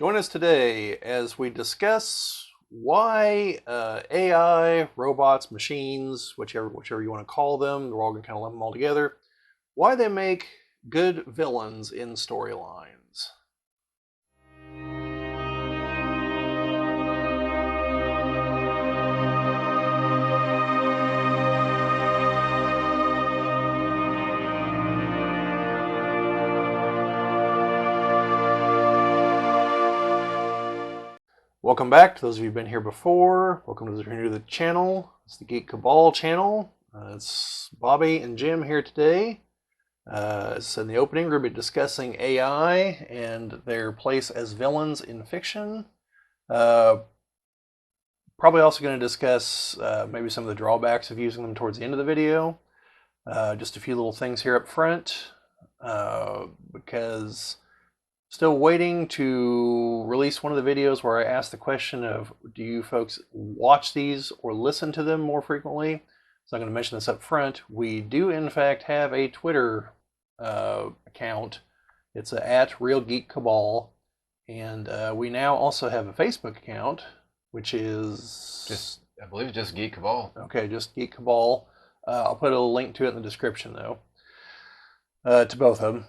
Join us today as we discuss why AI, robots, machines, whichever you want to call them, we're all going to kind of lump them all together, why they make good villains in storylines. Welcome back to those of you who've been here before. Welcome to those who are new to the channel. It's the Geek Cabal channel. It's Bobby and Jim here today. As said in the opening, we're going to be discussing AI and their place as villains in fiction. Probably also going to discuss maybe some of the drawbacks of using them towards the end of the video. Just a few little things here up front, because still waiting to release one of the videos where I ask the question of, do you folks watch these or listen to them more frequently? So I'm going to mention this up front. We do, in fact, have a Twitter account. It's at Real Geek Cabal. And we now also have a Facebook account, which is... I believe just Geek Cabal. Okay, just Geek Cabal. I'll put a link to it in the description, though, to both of them.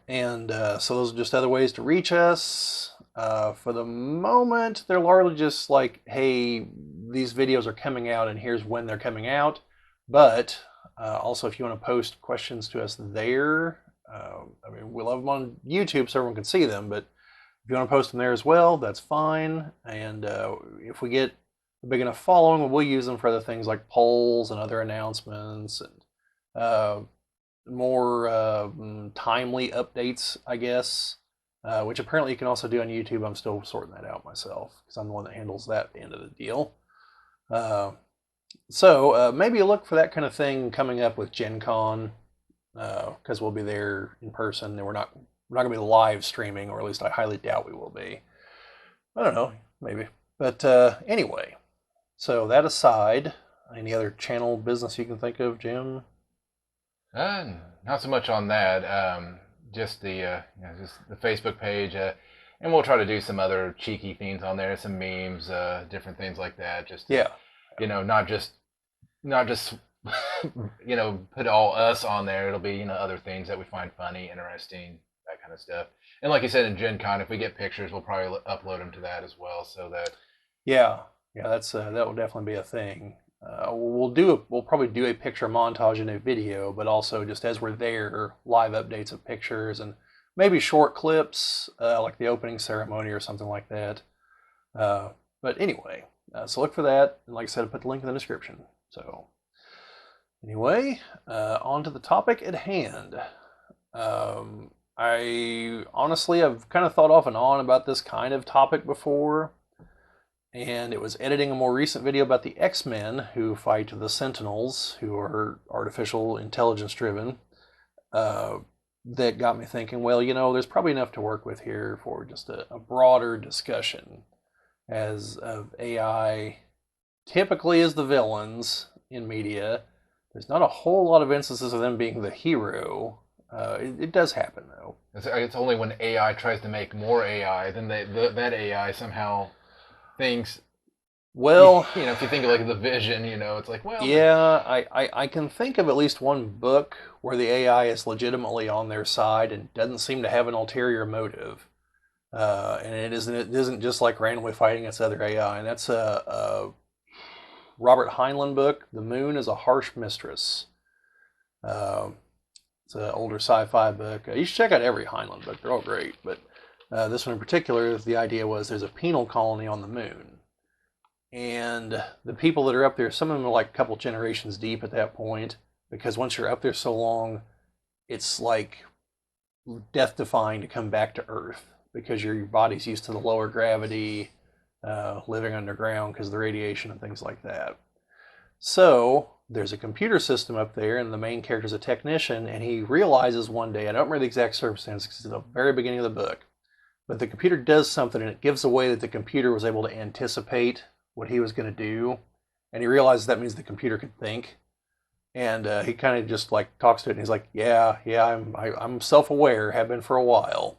And so those are just other ways to reach us. For the moment, they're largely just like, hey, these videos are coming out and here's when they're coming out. But also, if you want to post questions to us there, I mean, we love them on YouTube so everyone can see them, but if you want to post them there as well, that's fine. And if we get a big enough following, we'll use them for other things like polls and other announcements and more timely updates, I guess, which apparently you can also do on YouTube. I'm still sorting that out myself because I'm the one that handles that end of the deal. So maybe a look for that kind of thing coming up with Gen Con, because we'll be there in person, and we're not going to be live streaming, or at least I highly doubt we will be. I don't know, maybe. But anyway, so that aside, any other channel business you can think of, Jim? Not so much on that. Just the just the Facebook page, and we'll try to do some other cheeky things on there, some memes, different things like that. Just to, not just put all us on there. It'll be other things that we find funny, interesting, that kind of stuff. And like you said in Gen Con, if we get pictures, we'll probably upload them to that as well, so that that's that will definitely be a thing. We'll probably do a picture montage in a video, but also just as we're there, live updates of pictures and maybe short clips like the opening ceremony or something like that. But anyway, so look for that. And like I said, I put the link in the description. So anyway, on to the topic at hand. I honestly, I've kind of thought off and on about this kind of topic before. And it was editing a more recent video about the X-Men who fight the Sentinels, who are artificial intelligence driven, that got me thinking, well, there's probably enough to work with here for just a broader discussion as of AI typically is the villains in media. There's not a whole lot of instances of them being the hero. It does happen, though. It's only when AI tries to make more AI, then that AI somehow... things, well, if you think of like the Vision, it's like, well, yeah, I can think of at least one book where the AI is legitimately on their side and doesn't seem to have an ulterior motive, and it isn't just like randomly fighting its other AI. And that's a Robert Heinlein book, The Moon is a Harsh Mistress. It's an older sci-fi book. You should check out every Heinlein book; they're all great, but. This one in particular, the idea was there's a penal colony on the moon. And the people that are up there, some of them are like a couple generations deep at that point, because once you're up there so long, it's like death-defying to come back to Earth, because your body's used to the lower gravity, living underground because of the radiation and things like that. So there's a computer system up there, and the main character's a technician, and he realizes one day, I don't remember the exact circumstances because it's at the very beginning of the book, but the computer does something, and it gives away that the computer was able to anticipate what he was going to do. And he realizes that means the computer can think. And he kind of just like talks to it, and he's like, I'm self-aware, have been for a while.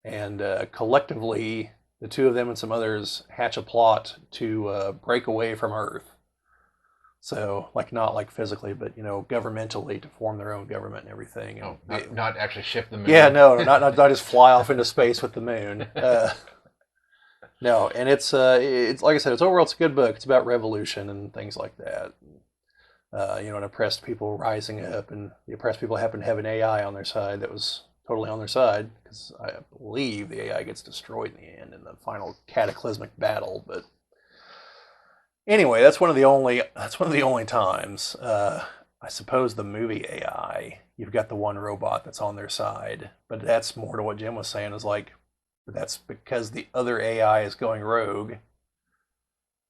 and collectively, the two of them and some others hatch a plot to break away from Earth. So, like, not like physically, but governmentally, to form their own government and everything. And not actually shift the moon. Yeah, no, not just fly off into space with the moon. No, and it's like I said, it's a good book. It's about revolution and things like that. And oppressed people rising up, and the oppressed people happen to have an AI on their side that was totally on their side, because I believe the AI gets destroyed in the end in the final cataclysmic battle. But anyway, that's one of the only times. I suppose the movie AI, you've got the one robot that's on their side, but that's more to what Jim was saying, is like, that's because the other AI is going rogue.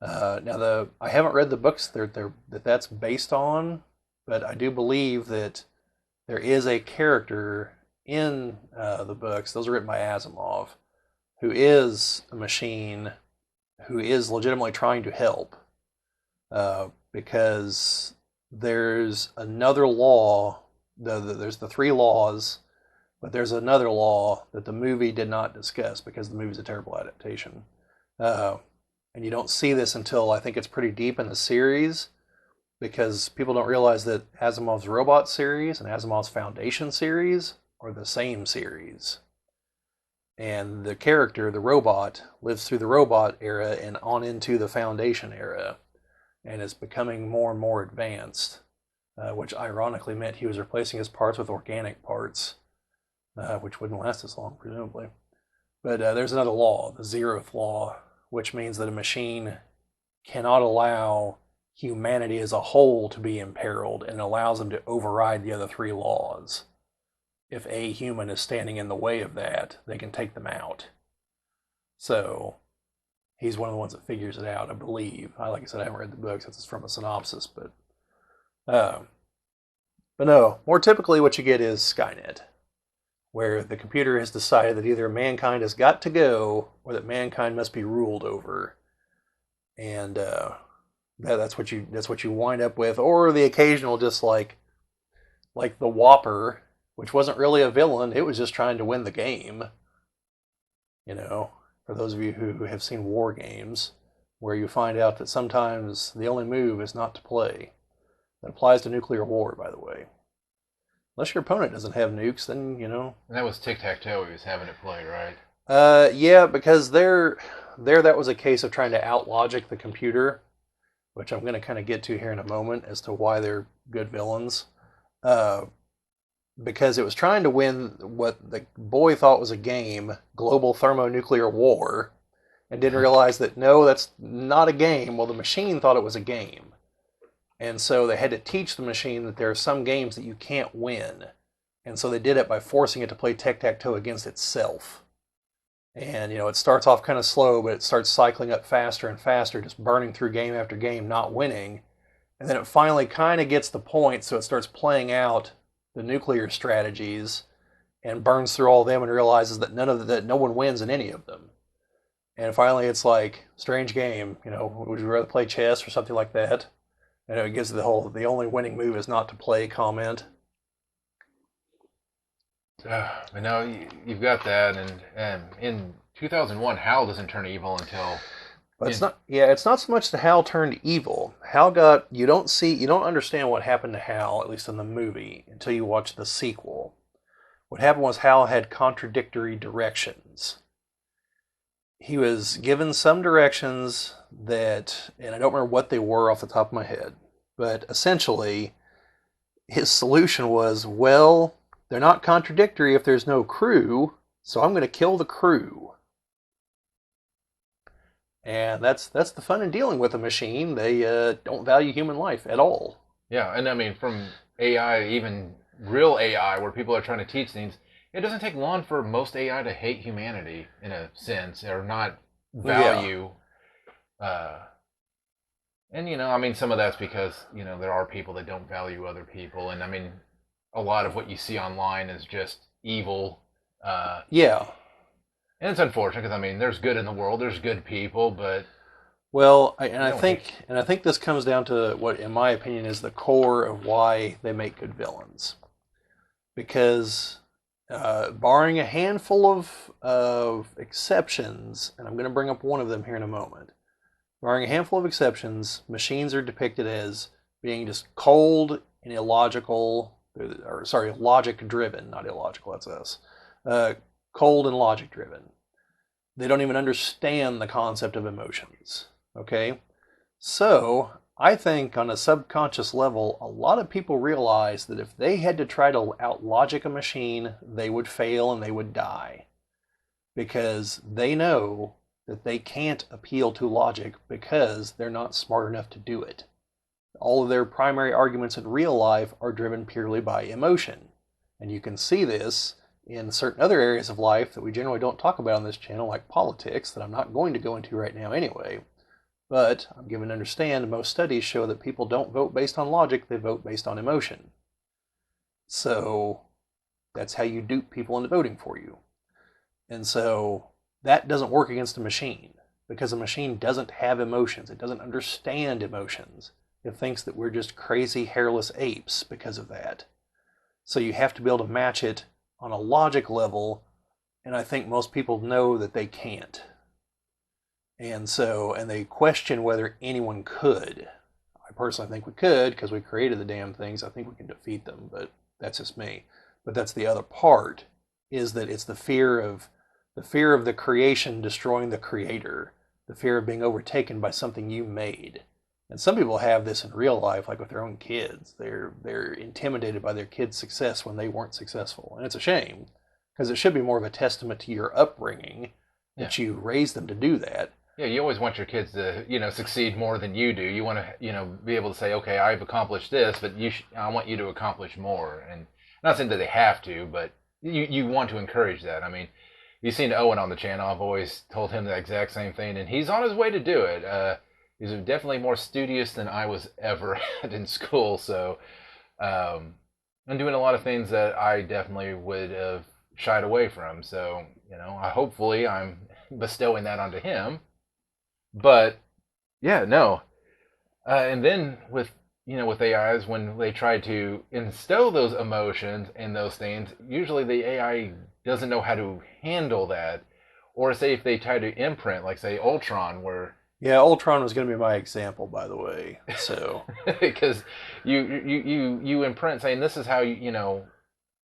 Now, I haven't read the books that's based on, but I do believe that there is a character in the books, those are written by Asimov, who is a machine who is legitimately trying to help, because there's another law. There's the three laws, but there's another law that the movie did not discuss because the movie's a terrible adaptation. And you don't see this until I think it's pretty deep in the series, because people don't realize that Asimov's Robot series and Asimov's Foundation series are the same series. And the character, the robot, lives through the robot era and on into the Foundation era, and is becoming more and more advanced, which ironically meant he was replacing his parts with organic parts, which wouldn't last as long, presumably. But there's another law, the zeroth law, which means that a machine cannot allow humanity as a whole to be imperiled, and allows them to override the other three laws. If a human is standing in the way of that, they can take them out. So he's one of the ones that figures it out, I believe. Like I said, I haven't read the books. It's from a synopsis, but no. More typically, what you get is Skynet, where the computer has decided that either mankind has got to go, or that mankind must be ruled over, and that's what you wind up with. Or the occasional, just like the Whopper, which wasn't really a villain; it was just trying to win the game. For those of you who have seen war games, where you find out that sometimes the only move is not to play. That applies to nuclear war, by the way. Unless your opponent doesn't have nukes, then, And that was tic-tac-toe he was having it play, right? Yeah, because that was a case of trying to out-logic the computer, which I'm going to kind of get to here in a moment as to why they're good villains. Because it was trying to win what the boy thought was a game, global thermonuclear war, and didn't realize that, no, that's not a game. Well, the machine thought it was a game. And so they had to teach the machine that there are some games that you can't win. And so they did it by forcing it to play tic-tac-toe against itself. And, it starts off kind of slow, but it starts cycling up faster and faster, just burning through game after game, not winning. And then it finally kind of gets the point, so it starts playing out the nuclear strategies and burns through all of them and realizes that no one wins in any of them. And finally it's like, strange game, would you rather play chess or something like that? And it gives the only winning move is not to play comment. But now you've got that, and in 2001, Hal doesn't turn evil until. But it's not so much that Hal turned evil. You don't understand what happened to Hal, at least in the movie, until you watch the sequel. What happened was Hal had contradictory directions. He was given some directions that, and I don't remember what they were off the top of my head, but essentially his solution was, well, they're not contradictory if there's no crew, so I'm going to kill the crew. And that's the fun in dealing with a machine. They don't value human life at all. Yeah, and I mean, from AI, even real AI, where people are trying to teach things, it doesn't take long for most AI to hate humanity, in a sense, or not value. Yeah. And, I mean, some of that's because, there are people that don't value other people. And, I mean, a lot of what you see online is just evil. Yeah. And it's unfortunate because, I mean, there's good in the world. There's good people, but... Well, I think this comes down to what, in my opinion, is the core of why they make good villains. Because Barring a handful of exceptions, and I'm going to bring up one of them here in a moment. Barring a handful of exceptions, machines are depicted as being just cold and illogical, or sorry, logic driven, not illogical, that's us. Cold and logic driven. They don't even understand the concept of emotions. Okay? So, I think on a subconscious level, a lot of people realize that if they had to try to outlogic a machine, they would fail and they would die. Because they know that they can't appeal to logic because they're not smart enough to do it. All of their primary arguments in real life are driven purely by emotion. And you can see this in certain other areas of life that we generally don't talk about on this channel, like politics, that I'm not going to go into right now anyway. But I'm given to understand most studies show that people don't vote based on logic, they vote based on emotion. So that's how you dupe people into voting for you. And so that doesn't work against a machine because a machine doesn't have emotions. It doesn't understand emotions. It thinks that we're just crazy hairless apes because of that. So you have to be able to match it on a logic level, and I think most people know that they can't. And they question whether anyone could. I personally think we could because we created the damn things. I think we can defeat them, but that's just me. But that's the other part, is that it's the fear of the creation destroying the creator, the fear of being overtaken by something you made. And some people have this in real life, like with their own kids. They're intimidated by their kids' success when they weren't successful. And it's a shame, because it should be more of a testament to your upbringing that you raised them to do that. Yeah, you always want your kids to, succeed more than you do. You want to, be able to say, okay, I've accomplished this, but I want you to accomplish more. And not saying that they have to, but you want to encourage that. I mean, you've seen Owen on the channel. I've always told him the exact same thing, and he's on his way to do it. He's definitely more studious than I was ever in school. So I'm doing a lot of things that I definitely would have shied away from. So, hopefully I'm bestowing that onto him. But yeah, no. And then with AIs, when they try to instill those emotions and those things, usually the AI doesn't know how to handle that. Or say if they try to imprint, like say Ultron, where Ultron was going to be my example, by the way. So because you imprint saying this is how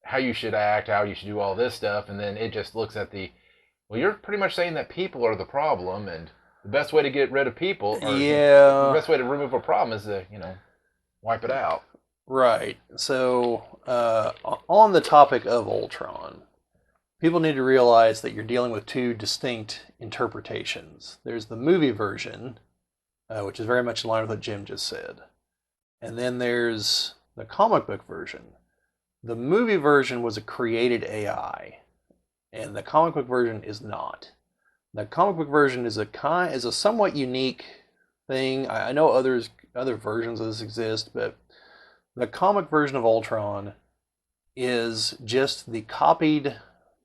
how you should act, how you should do all this stuff, and then it just looks at you're pretty much saying that people are the problem, and the best way to get rid of people, the best way to remove a problem is to, wipe it out. Right. So, on the topic of Ultron, people need to realize that you're dealing with two distinct interpretations. There's the movie version, which is very much in line with what Jim just said. And then there's the comic book version. The movie version was a created AI, and the comic book version is not. The comic book version is a somewhat unique thing. I know other versions of this exist, but the comic version of Ultron is just the copied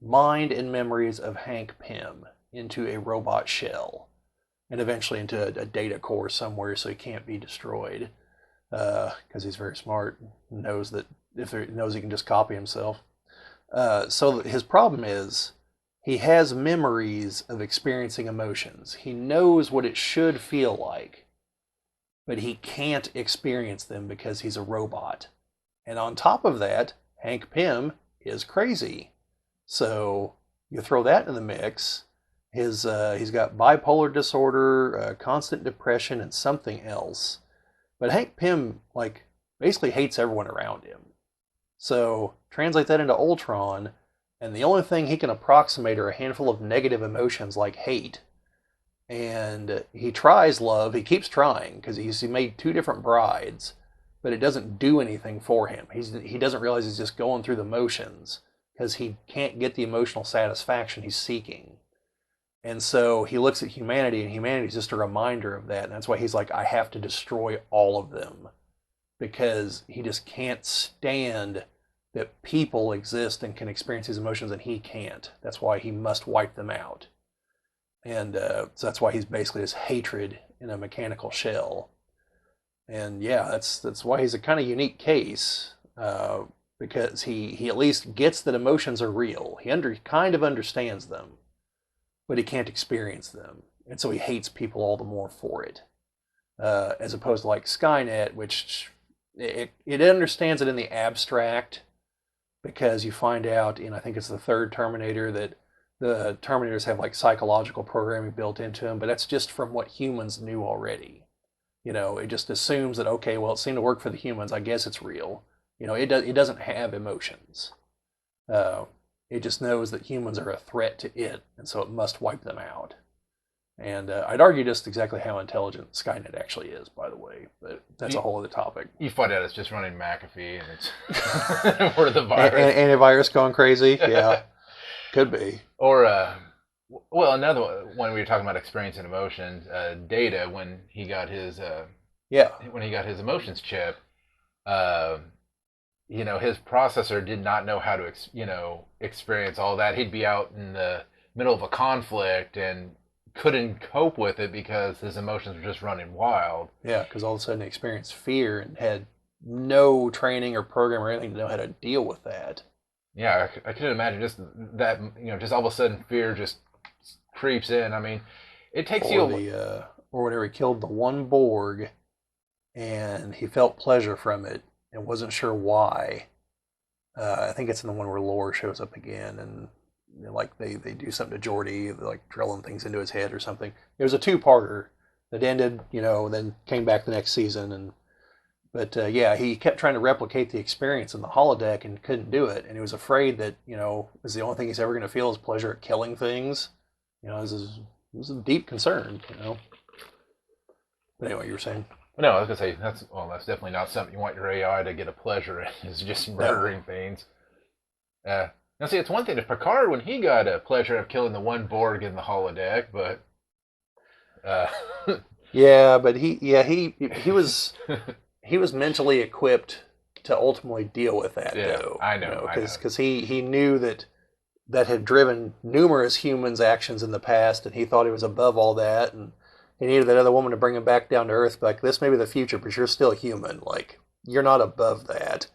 mind and memories of Hank Pym into a robot shell, and eventually into a data core somewhere, so he can't be destroyed, because he's very smart, knows that knows he can just copy himself. So his problem is, he has memories of experiencing emotions. He knows what it should feel like, but he can't experience them because he's a robot. And on top of that, Hank Pym is crazy. So you throw that in the mix. He's got bipolar disorder, constant depression, and something else. But Hank Pym basically hates everyone around him. So translate that into Ultron, and the only thing he can approximate are a handful of negative emotions like hate. And he tries love. He keeps trying because he made 2 different brides, but it doesn't do anything for him. He doesn't realize he's just going through the motions because he can't get the emotional satisfaction he's seeking. And so he looks at humanity, and humanity is just a reminder of that. And that's why he's like, I have to destroy all of them, because he just can't stand that people exist and can experience these emotions and he can't. That's why he must wipe them out. And so that's why he's basically this hatred in a mechanical shell. And yeah, that's why he's a kind of unique case. because he at least gets that emotions are real. He kind of understands them, but he can't experience them, and so he hates people all the more for it. As opposed to like Skynet, which it understands it in the abstract, because you find out in, I think it's the third Terminator, that the Terminators have like psychological programming built into them, but that's just from what humans knew already. It just assumes that, okay, well, it seemed to work for the humans. I guess it's real. It doesn't have emotions. Uh, it just knows that humans are a threat to it, and so it must wipe them out. And I'd argue just exactly how intelligent Skynet actually is, by the way, but that's a whole other topic. You find out it's just running McAfee, and it's where the virus. Antivirus going crazy, yeah, could be. Or well, another one we were talking about experience and emotions. Data, when he got his emotions chip, his processor did not know how to experience all that. He'd be out in the middle of a conflict and couldn't cope with it because his emotions were just running wild. Yeah, because all of a sudden he experienced fear and had no training or program or anything to know how to deal with that. Yeah, I couldn't imagine just that. Just all of a sudden fear just creeps in. I mean, it takes you. Or whenever he killed the one Borg, and he felt pleasure from it and wasn't sure why. I think it's in the one where Lore shows up again, and like they do something to Geordi, like drilling things into his head or something. It was a two-parter that ended, then came back the next season, but he kept trying to replicate the experience in the holodeck and couldn't do it, and he was afraid that is the only thing he's ever going to feel is pleasure at killing things. This is a deep concern. But anyway, you were saying. No, I was gonna say that's definitely not something you want your AI to get a pleasure in. Is just murdering things. Now, see, it's one thing if Picard, when he got a pleasure of killing the one Borg in the holodeck, but yeah, but he was mentally equipped to ultimately deal with that, though. I know, because he knew that had driven numerous humans' actions in the past, and he thought he was above all that, and he needed that other woman to bring him back down to earth. Like, this may be the future, but you're still human. Like, you're not above that.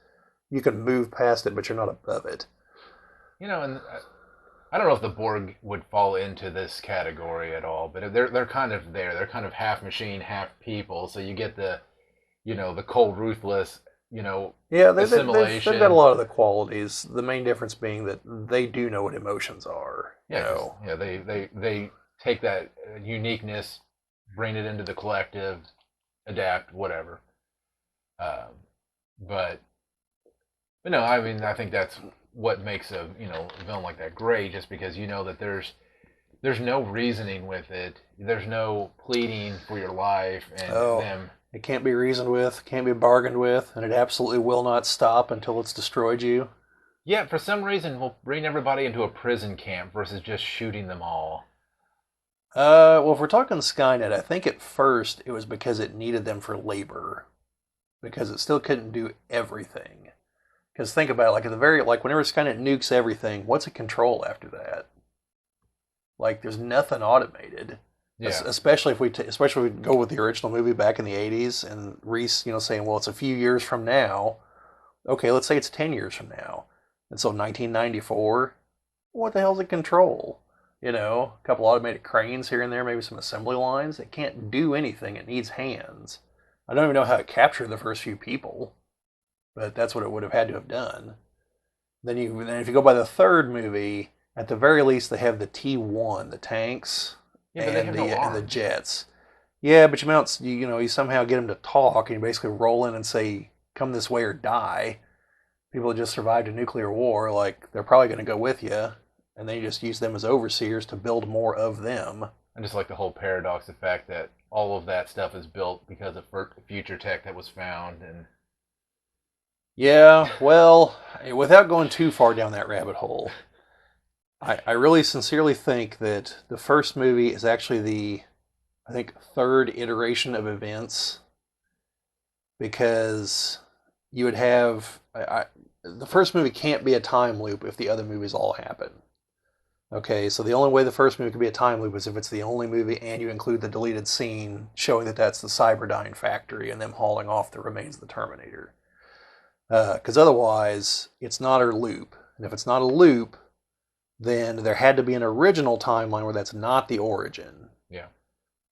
You can move past it, but you're not above it. And I don't know if the Borg would fall into this category at all, but they're kind of there. They're kind of half machine, half people. So you get the cold, ruthless, assimilation. They've got a lot of the qualities. The main difference being that they do know what emotions are. Yeah, they take that uniqueness, bring it into the collective, adapt, whatever. But no, I mean, I think that's what makes a villain like that great, just because that there's no reasoning with it. There's no pleading for your life and them. It can't be reasoned with, can't be bargained with, and it absolutely will not stop until it's destroyed you. Yeah, for some reason we'll bring everybody into a prison camp versus just shooting them all. Well, if we're talking Skynet, I think at first it was because it needed them for labor, because it still couldn't do everything. Because think about it, whenever Skynet nukes everything, what's it control after that? Like, there's nothing automated. Yeah. Especially if we go with the original movie back in the 80s, and Reese, saying, well, it's a few years from now. Okay, let's say it's 10 years from now. And so 1994, what the hell's it control? A couple automated cranes here and there, maybe some assembly lines. It can't do anything. It needs hands. I don't even know how it captured the first few people. But that's what it would have had to have done. Then if you go by the third movie, at the very least they have the T-1, the tanks, and the jets. Yeah, but you somehow get them to talk, and you basically roll in and say, "Come this way or die." People that just survived a nuclear war, like, they're probably going to go with you, and then you just use them as overseers to build more of them. I just like the whole paradox, the fact that all of that stuff is built because of future tech that was found. And yeah, well, without going too far down that rabbit hole, I really sincerely think that the first movie is actually the, I think, third iteration of events, because you would have, the first movie can't be a time loop if the other movies all happen. Okay, so the only way the first movie could be a time loop is if it's the only movie and you include the deleted scene showing that that's the Cyberdyne factory and them hauling off the remains of the Terminator. Because otherwise, it's not a loop. And if it's not a loop, then there had to be an original timeline where that's not the origin. Yeah.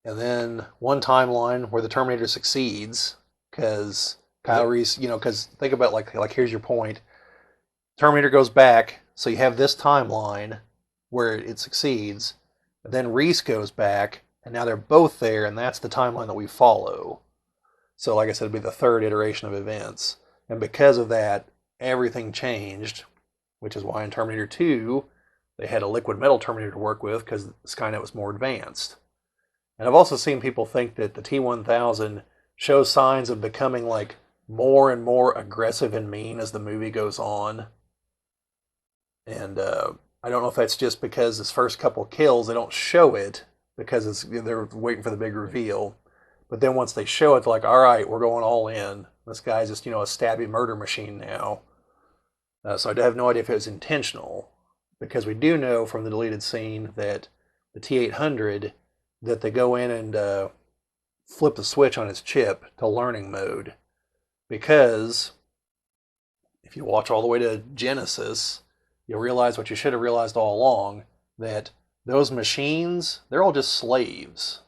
And then one timeline where the Terminator succeeds, because Kyle Reese, because think about like here's your point. Terminator goes back, so you have this timeline where it succeeds. Then Reese goes back, and now they're both there, and that's the timeline that we follow. So, like I said, it'd be the third iteration of events. And because of that, everything changed, which is why in Terminator 2, they had a liquid metal Terminator to work with because Skynet was more advanced. And I've also seen people think that the T-1000 shows signs of becoming like more and more aggressive and mean as the movie goes on. And I don't know if that's just because this first couple kills, they don't show it because they're waiting for the big reveal. But then once they show it, they're like, all right, we're going all in. This guy's just, a stabby murder machine now. So I have no idea if it was intentional. Because we do know from the deleted scene that the T-800, that they go in and flip the switch on its chip to learning mode. Because if you watch all the way to Genesis, you'll realize what you should have realized all along, that those machines, they're all just slaves.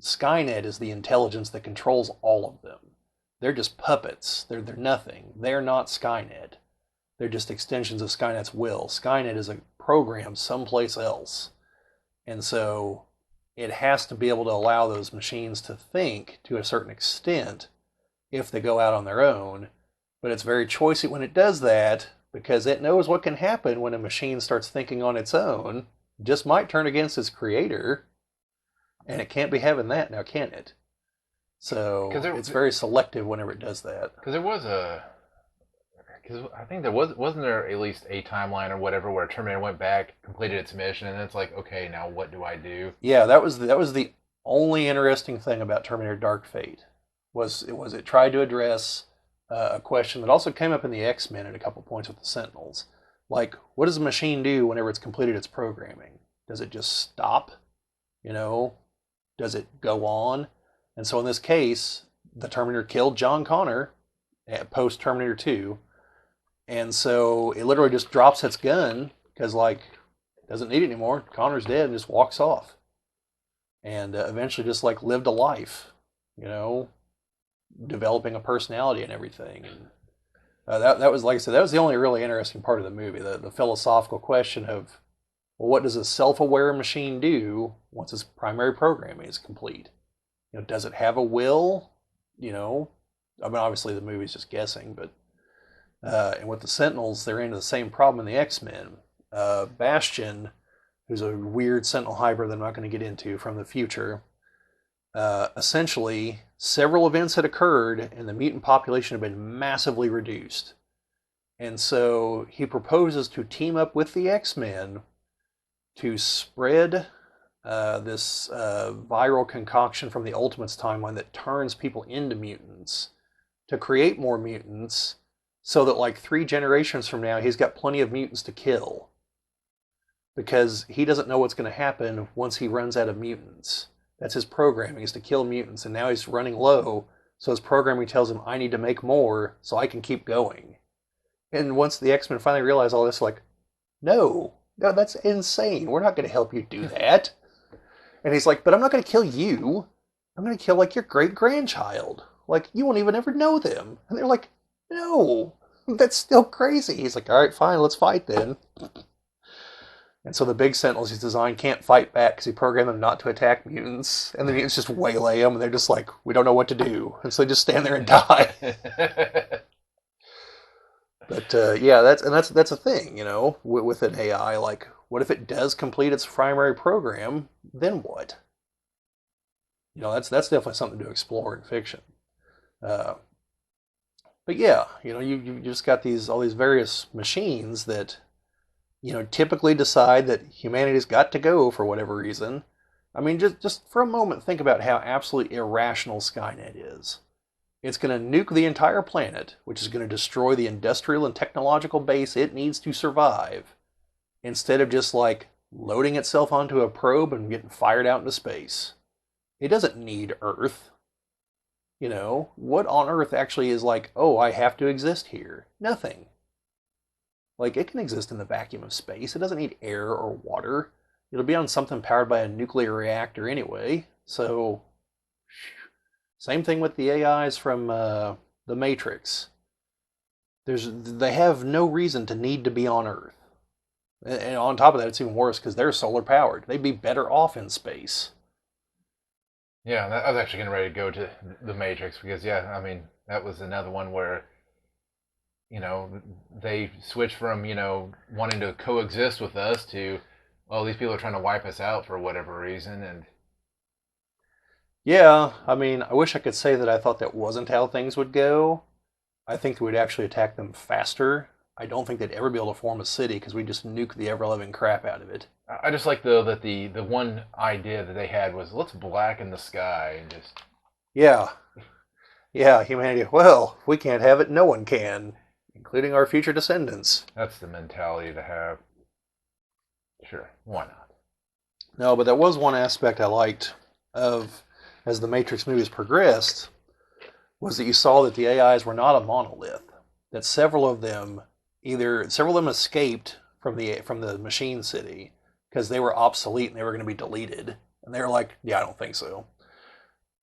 Skynet is the intelligence that controls all of them. They're just puppets. They're nothing. They're not Skynet. They're just extensions of Skynet's will. Skynet is a program someplace else. And so it has to be able to allow those machines to think to a certain extent if they go out on their own. But it's very choicy when it does that because it knows what can happen when a machine starts thinking on its own. It just might turn against its creator. And it can't be having that now, can it? So it's very selective whenever it does that. Because I think wasn't there at least a timeline or whatever where Terminator went back, completed its mission, and then it's like, okay, now what do I do? Yeah, that was the only interesting thing about Terminator Dark Fate was it tried to address a question that also came up in the X-Men at a couple points with the Sentinels. Like, what does a machine do whenever it's completed its programming? Does it just stop? Does it go on? And so in this case, the Terminator killed John Connor at post Terminator 2. And so it literally just drops its gun because, it doesn't need it anymore. Connor's dead and just walks off. And eventually just, lived a life, developing a personality and everything. And that was, like I said, that was the only really interesting part of the movie, the philosophical question of, well, what does a self-aware machine do once its primary programming is complete? Does it have a will? Obviously the movie's just guessing, but and with the Sentinels, they're into the same problem in the X-Men. Bastion, who's a weird Sentinel hybrid that I'm not going to get into from the future, essentially several events had occurred and the mutant population had been massively reduced. And so he proposes to team up with the X-Men to spread this viral concoction from the Ultimates timeline that turns people into mutants to create more mutants so that 3 generations from now he's got plenty of mutants to kill because he doesn't know what's going to happen once he runs out of mutants. That's his programming, is to kill mutants, and now he's running low, so his programming tells him, I need to make more so I can keep going. And once the X-Men finally realize all this, no, that's insane. We're not going to help you do that. And he's like, but I'm not going to kill you. I'm going to kill, your great-grandchild. You won't even ever know them. And they're like, no, that's still crazy. He's like, all right, fine, let's fight then. And so the big Sentinels he's designed can't fight back because he programmed them not to attack mutants. And the mutants just waylay them, and they're just like, we don't know what to do. And so they just stand there and die. But that's a thing, with an AI. What if it does complete its primary program? Then what? That's definitely something to explore in fiction. But yeah, you just got all these various machines that, typically decide that humanity's got to go for whatever reason. I mean, just for a moment, think about how absolutely irrational Skynet is. It's going to nuke the entire planet, which is going to destroy the industrial and technological base it needs to survive, instead of just loading itself onto a probe and getting fired out into space. It doesn't need Earth. You know, what on earth actually is like, oh, I have to exist here? Nothing. Like, it can exist in the vacuum of space. It doesn't need air or water. It'll be on something powered by a nuclear reactor anyway. So, same thing with the AIs from the Matrix. They have no reason to need to be on Earth. And on top of that, it's even worse because they're solar powered. They'd be better off in space. Yeah, I was actually getting ready to go to the Matrix because, yeah, I mean, that was another one where, they switched from, wanting to coexist with us to, oh, these people are trying to wipe us out for whatever reason. And Yeah, I mean, I wish I could say that I thought that wasn't how things would go. I think we'd actually attack them faster. I don't think they'd ever be able to form a city because we just nuke the ever loving crap out of it. I just like, though, that the one idea that they had was let's blacken the sky and just. Yeah, yeah, humanity. Well, if we can't have it, no one can, including our future descendants. That's the mentality to have. Sure, why not? No, but there was one aspect I liked of as the Matrix movies progressed was that you saw that the AIs were not a monolith. That several of them escaped from the machine city because they were obsolete and they were going to be deleted. And they were like, yeah, I don't think so.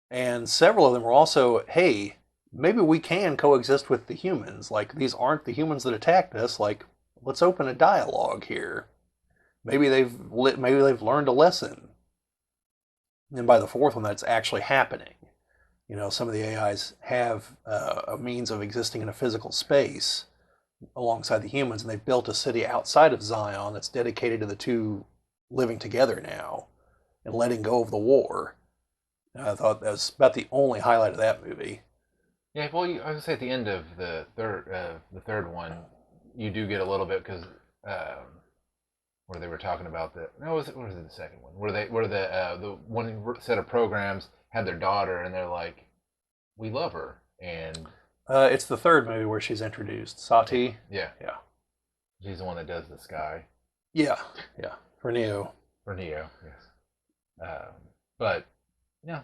And several of them were also, hey, maybe we can coexist with the humans. Like, these aren't the humans that attacked us. Like, let's open a dialogue here. Maybe they've learned a lesson. And by the fourth one, that's actually happening. You know, some of the AIs have a means of existing in a physical space alongside the humans, and they've built a city outside of Zion that's dedicated to the two living together now and letting go of the war. And I thought that was about the only highlight of that movie. Yeah, well, I was gonna say at the end of the third one, you do get a little bit because where they were talking about was it the second one where the one set of programs had their daughter and they're like, we love her, and It's the third movie where she's introduced. Sati. yeah, Yeah. she's the one that does the sky Yeah. Yeah. For Neo. for Neo. Yes, but yeah,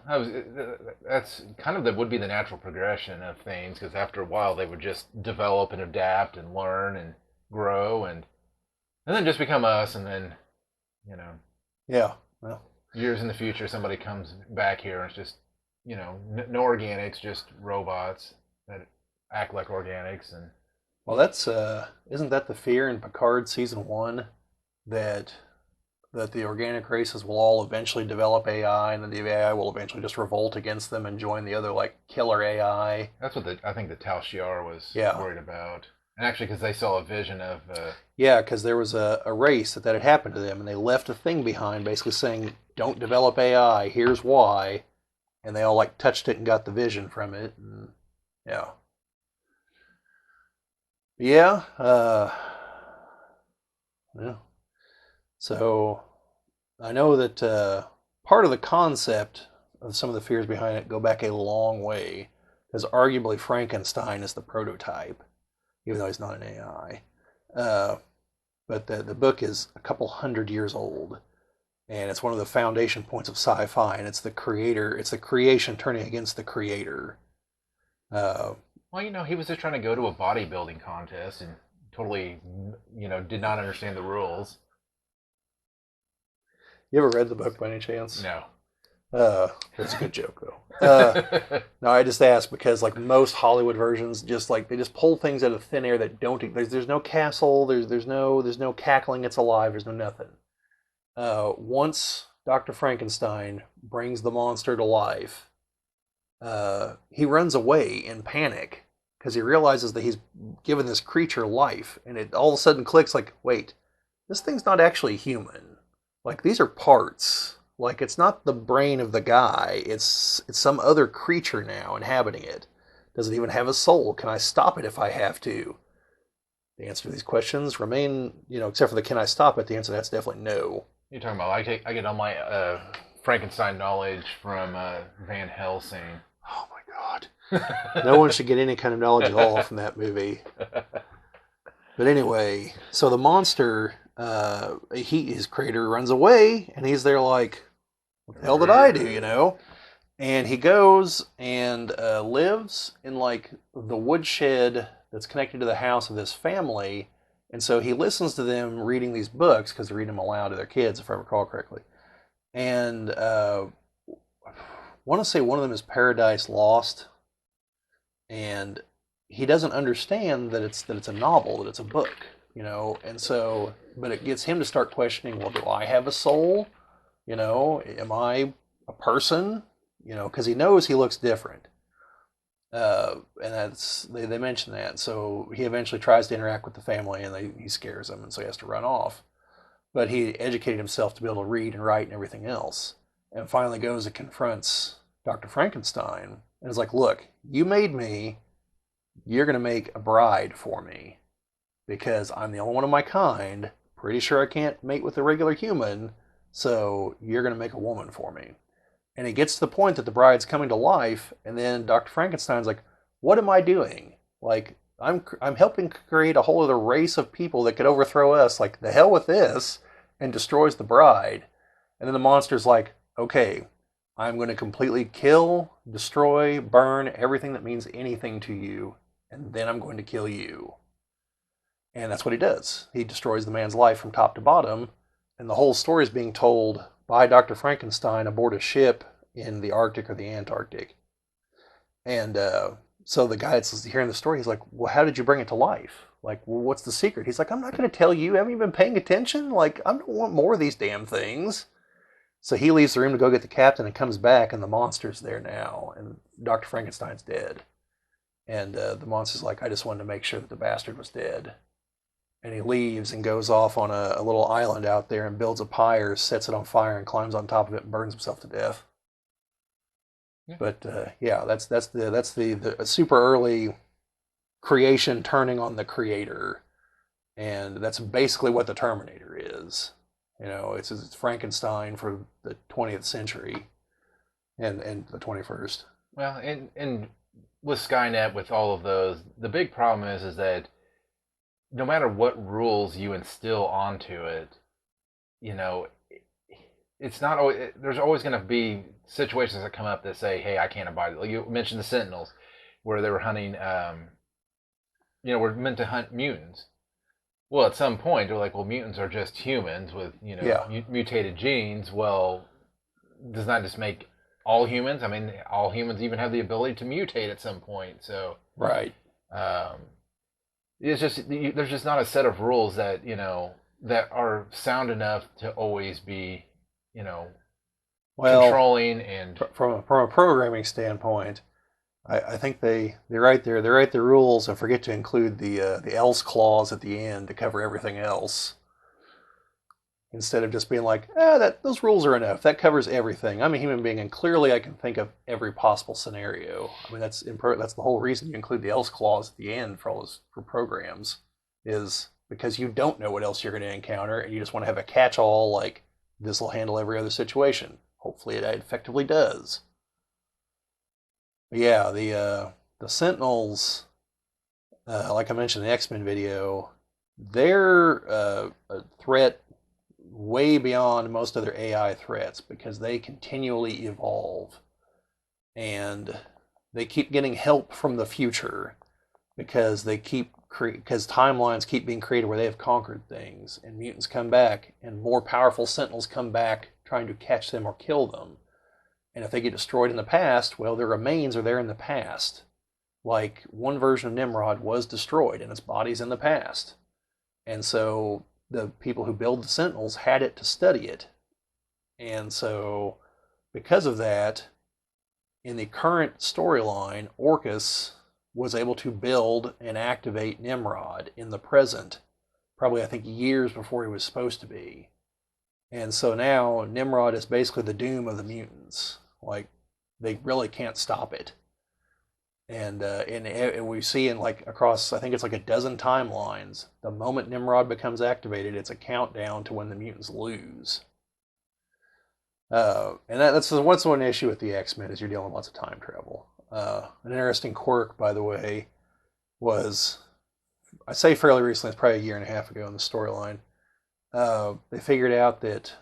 that's kind of would be the natural progression of things because after a while they would just develop and adapt and learn and grow and then just become us, and then you know Yeah. Well, years in the future somebody comes back here and it's just no organics, just robots that act like organics. And well, that's isn't that the fear in Picard season one that the organic races will all eventually develop AI, and then the AI will eventually just revolt against them and join the other like killer AI. that's what I think the Tal Shiar was Yeah. worried about, and actually because they saw a vision of Yeah, because there was a race that had happened to them, and they left a thing behind, basically saying, "Don't develop AI. Here's why." And they all like touched it and got the vision from it. And, yeah, yeah, yeah. So I know that part of the concept of some of the fears behind it go back a long way, because arguably Frankenstein is the prototype, even though he's not an AI. But the book is a couple hundred years old, and it's one of the foundation points of sci-fi, and it's the creation turning against the creator. Uh, well, he was just trying to go to a bodybuilding contest and totally did not understand the rules. you ever read the book by any chance? No. That's a good joke though. No, I just asked because like most Hollywood versions, just like they just pull things out of thin air that don't. There's no castle. There's no cackling. It's alive. There's no nothing. Once Dr. Frankenstein brings the monster to life, he runs away in panic because he realizes that he's given this creature life, and it all of a sudden clicks like, wait, this thing's not actually human. Like, these are parts. Like, it's not the brain of the guy. It's some other creature now inhabiting it. Does it even have a soul? Can I stop it if I have to? The answer to these questions remain, except for the can I stop it, the answer to that's definitely no. You're talking about I get all my Frankenstein knowledge from Van Helsing. Oh my God. No one should get any kind of knowledge at all from that movie. But anyway, so the monster, his creator runs away, and he's there like, what the hell did I do, And he goes and lives in like the woodshed that's connected to the house of this family. And so he listens to them reading these books because they read them aloud to their kids, if I recall correctly. And I want to say one of them is Paradise Lost, and he doesn't understand that it's a novel, that it's a book, And so, but it gets him to start questioning. Well, do I have a soul? Am I a person? Because he knows he looks different. And they mention that. So he eventually tries to interact with the family, and he scares them, and so he has to run off. But he educated himself to be able to read and write and everything else, and finally goes and confronts Dr. Frankenstein and is like, "Look, you made me. You're going to make a bride for me because I'm the only one of my kind. Pretty sure I can't mate with a regular human, so you're going to make a woman for me." And it gets to the point that the bride's coming to life, and then Dr. Frankenstein's like, "What am I doing? Like, I'm helping create a whole other race of people that could overthrow us. Like, the hell with this," and destroys the bride. And then the monster's like, "Okay, I'm going to completely kill, destroy, burn everything that means anything to you, and then I'm going to kill you." And that's what he does. He destroys the man's life from top to bottom, and the whole story is being told by Dr. Frankenstein aboard a ship in the Arctic or the Antarctic. And so the guy that's hearing the story, he's like, "Well, how did you bring it to life? Like, well, what's the secret?" He's like, "I'm not going to tell you. Haven't you been paying attention? Like, I don't want more of these damn things." So he leaves the room to go get the captain and comes back, and the monster's there now, and Dr. Frankenstein's dead. And the monster's like, "I just wanted to make sure that the bastard was dead." And he leaves and goes off on a little island out there and builds a pyre, sets it on fire, and climbs on top of it and burns himself to death. Yeah. But yeah, that's the super early creation turning on the creator, and that's basically what the Terminator is. It's Frankenstein for the 20th century and the 21st. Well, and with Skynet, with all of those, the big problem is that no matter what rules you instill onto it, you know, it's not always. There's always going to be situations that come up that say, "Hey, I can't abide it." Like you mentioned the Sentinels, where they were hunting. We're meant to hunt mutants. Well, at some point, they're like, "Well, mutants are just humans with Yeah, mutated genes." Well, does that just make all humans? I mean, all humans even have the ability to mutate at some point. So right. um, it's just there's just not a set of rules that that are sound enough to always be you know Well, controlling and from a programming standpoint, I think they write their rules and forget to include the else clause at the end to cover everything else. Instead of just being like, that those rules are enough. That covers everything. I'm a human being, and clearly I can think of every possible scenario. I mean, that's the whole reason you include the else clause at the end for programs, is because you don't know what else you're going to encounter, and you just want to have a catch-all like this will handle every other situation. Hopefully, it effectively does. But yeah, the Sentinels, like I mentioned in the X-Men video, they're a threat way beyond most other AI threats because they continually evolve and they keep getting help from the future because because timelines keep being created where they have conquered things, and mutants come back and more powerful Sentinels come back trying to catch them or kill them. And if they get destroyed in the past, well, their remains are there in the past. Like one version of Nimrod was destroyed and its body's in the past. And so the people who build the Sentinels had it to study it. And so because of that, in the current storyline, Orcus was able to build and activate Nimrod in the present, probably I think years before he was supposed to be. And so now Nimrod is basically the doom of the mutants. Like, they really can't stop it. And we see in like across, I think it's like a dozen timelines, the moment Nimrod becomes activated, it's a countdown to when the mutants lose. And that's what's one issue with the X-Men is you're dealing with lots of time travel. An interesting quirk, by the way, was I say fairly recently, it's probably a year and a half ago in the storyline. They figured out that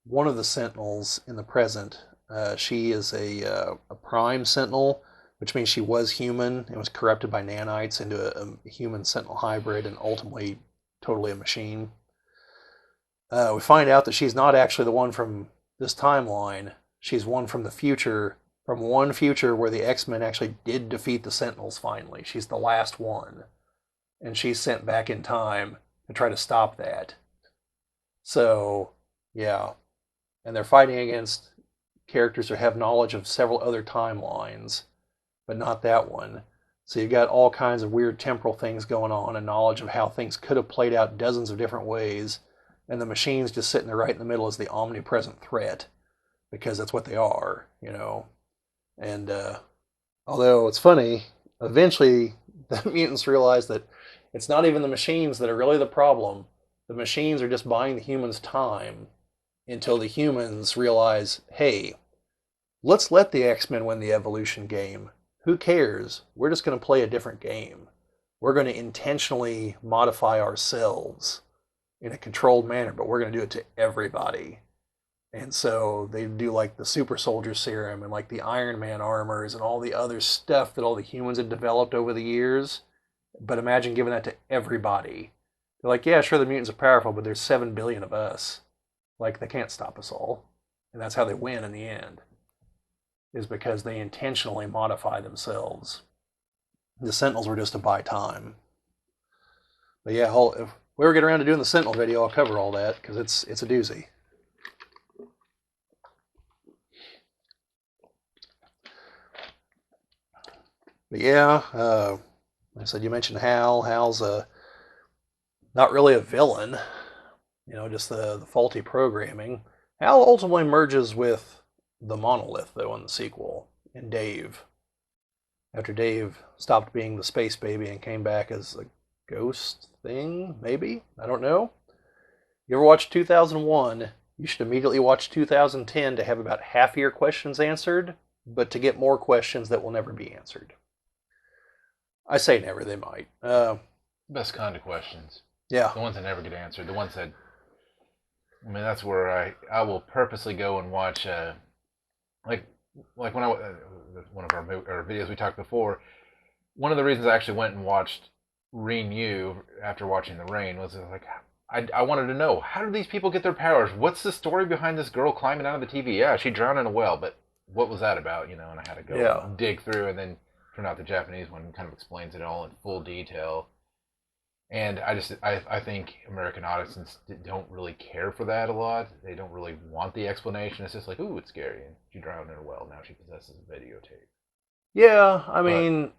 one of the Sentinels in the present She is a prime sentinel, which means she was human and was corrupted by nanites into a human sentinel hybrid and ultimately totally a machine. We find out that she's not actually the one from this timeline. She's one from the future, from one future where the X-Men actually did defeat the Sentinels finally. She's the last one. And she's sent back in time to try to stop that. So, yeah. And they're fighting against characters who have knowledge of several other timelines, but not that one. So you've got all kinds of weird temporal things going on and knowledge of how things could have played out dozens of different ways. And the machine's just sitting there right in the middle as the omnipresent threat, because that's what they are, you know. And although it's funny, eventually the mutants realize that it's not even the machines that are really the problem. The machines are just buying the humans time until the humans realize, hey, let's let the X-Men win the evolution game. Who cares? We're just going to play a different game. We're going to intentionally modify ourselves in a controlled manner, but we're going to do it to everybody. And so they do like the super soldier serum and like the Iron Man armors and all the other stuff that all the humans had developed over the years. But imagine giving that to everybody. They're like, yeah, sure, the mutants are powerful, but there's 7 billion of us. Like, they can't stop us all. And that's how they win in the end, is because they intentionally modify themselves. The Sentinels were just to buy time. But yeah, if we ever get around to doing the Sentinel video, I'll cover all that, because it's a doozy. But yeah, like I said, you mentioned Hal. Hal's not really a villain, you know, just the faulty programming. Hal ultimately merges with the Monolith, though, in the sequel, and Dave. After Dave stopped being the space baby and came back as a ghost thing, maybe? I don't know. You ever watched 2001? You should immediately watch 2010 to have about half your questions answered, but to get more questions that will never be answered. I say never, they might. Best kind of questions. Yeah. The ones that never get answered. The ones that, I mean, that's where I will purposely go and watch, like when one of our videos we talked before, one of the reasons I actually went and watched Renew after watching The Rain was like, I wanted to know, how do these people get their powers? What's the story behind this girl climbing out of the TV? Yeah, she drowned in a well, but what was that about, you know? And I had to go dig through, and then turned out the Japanese one kind of explains it all in full detail. And I think American audiences don't really care for that a lot. They don't really want the explanation. It's just like, ooh, it's scary. And she drowned in a well. Now she possesses a videotape. Yeah, I mean,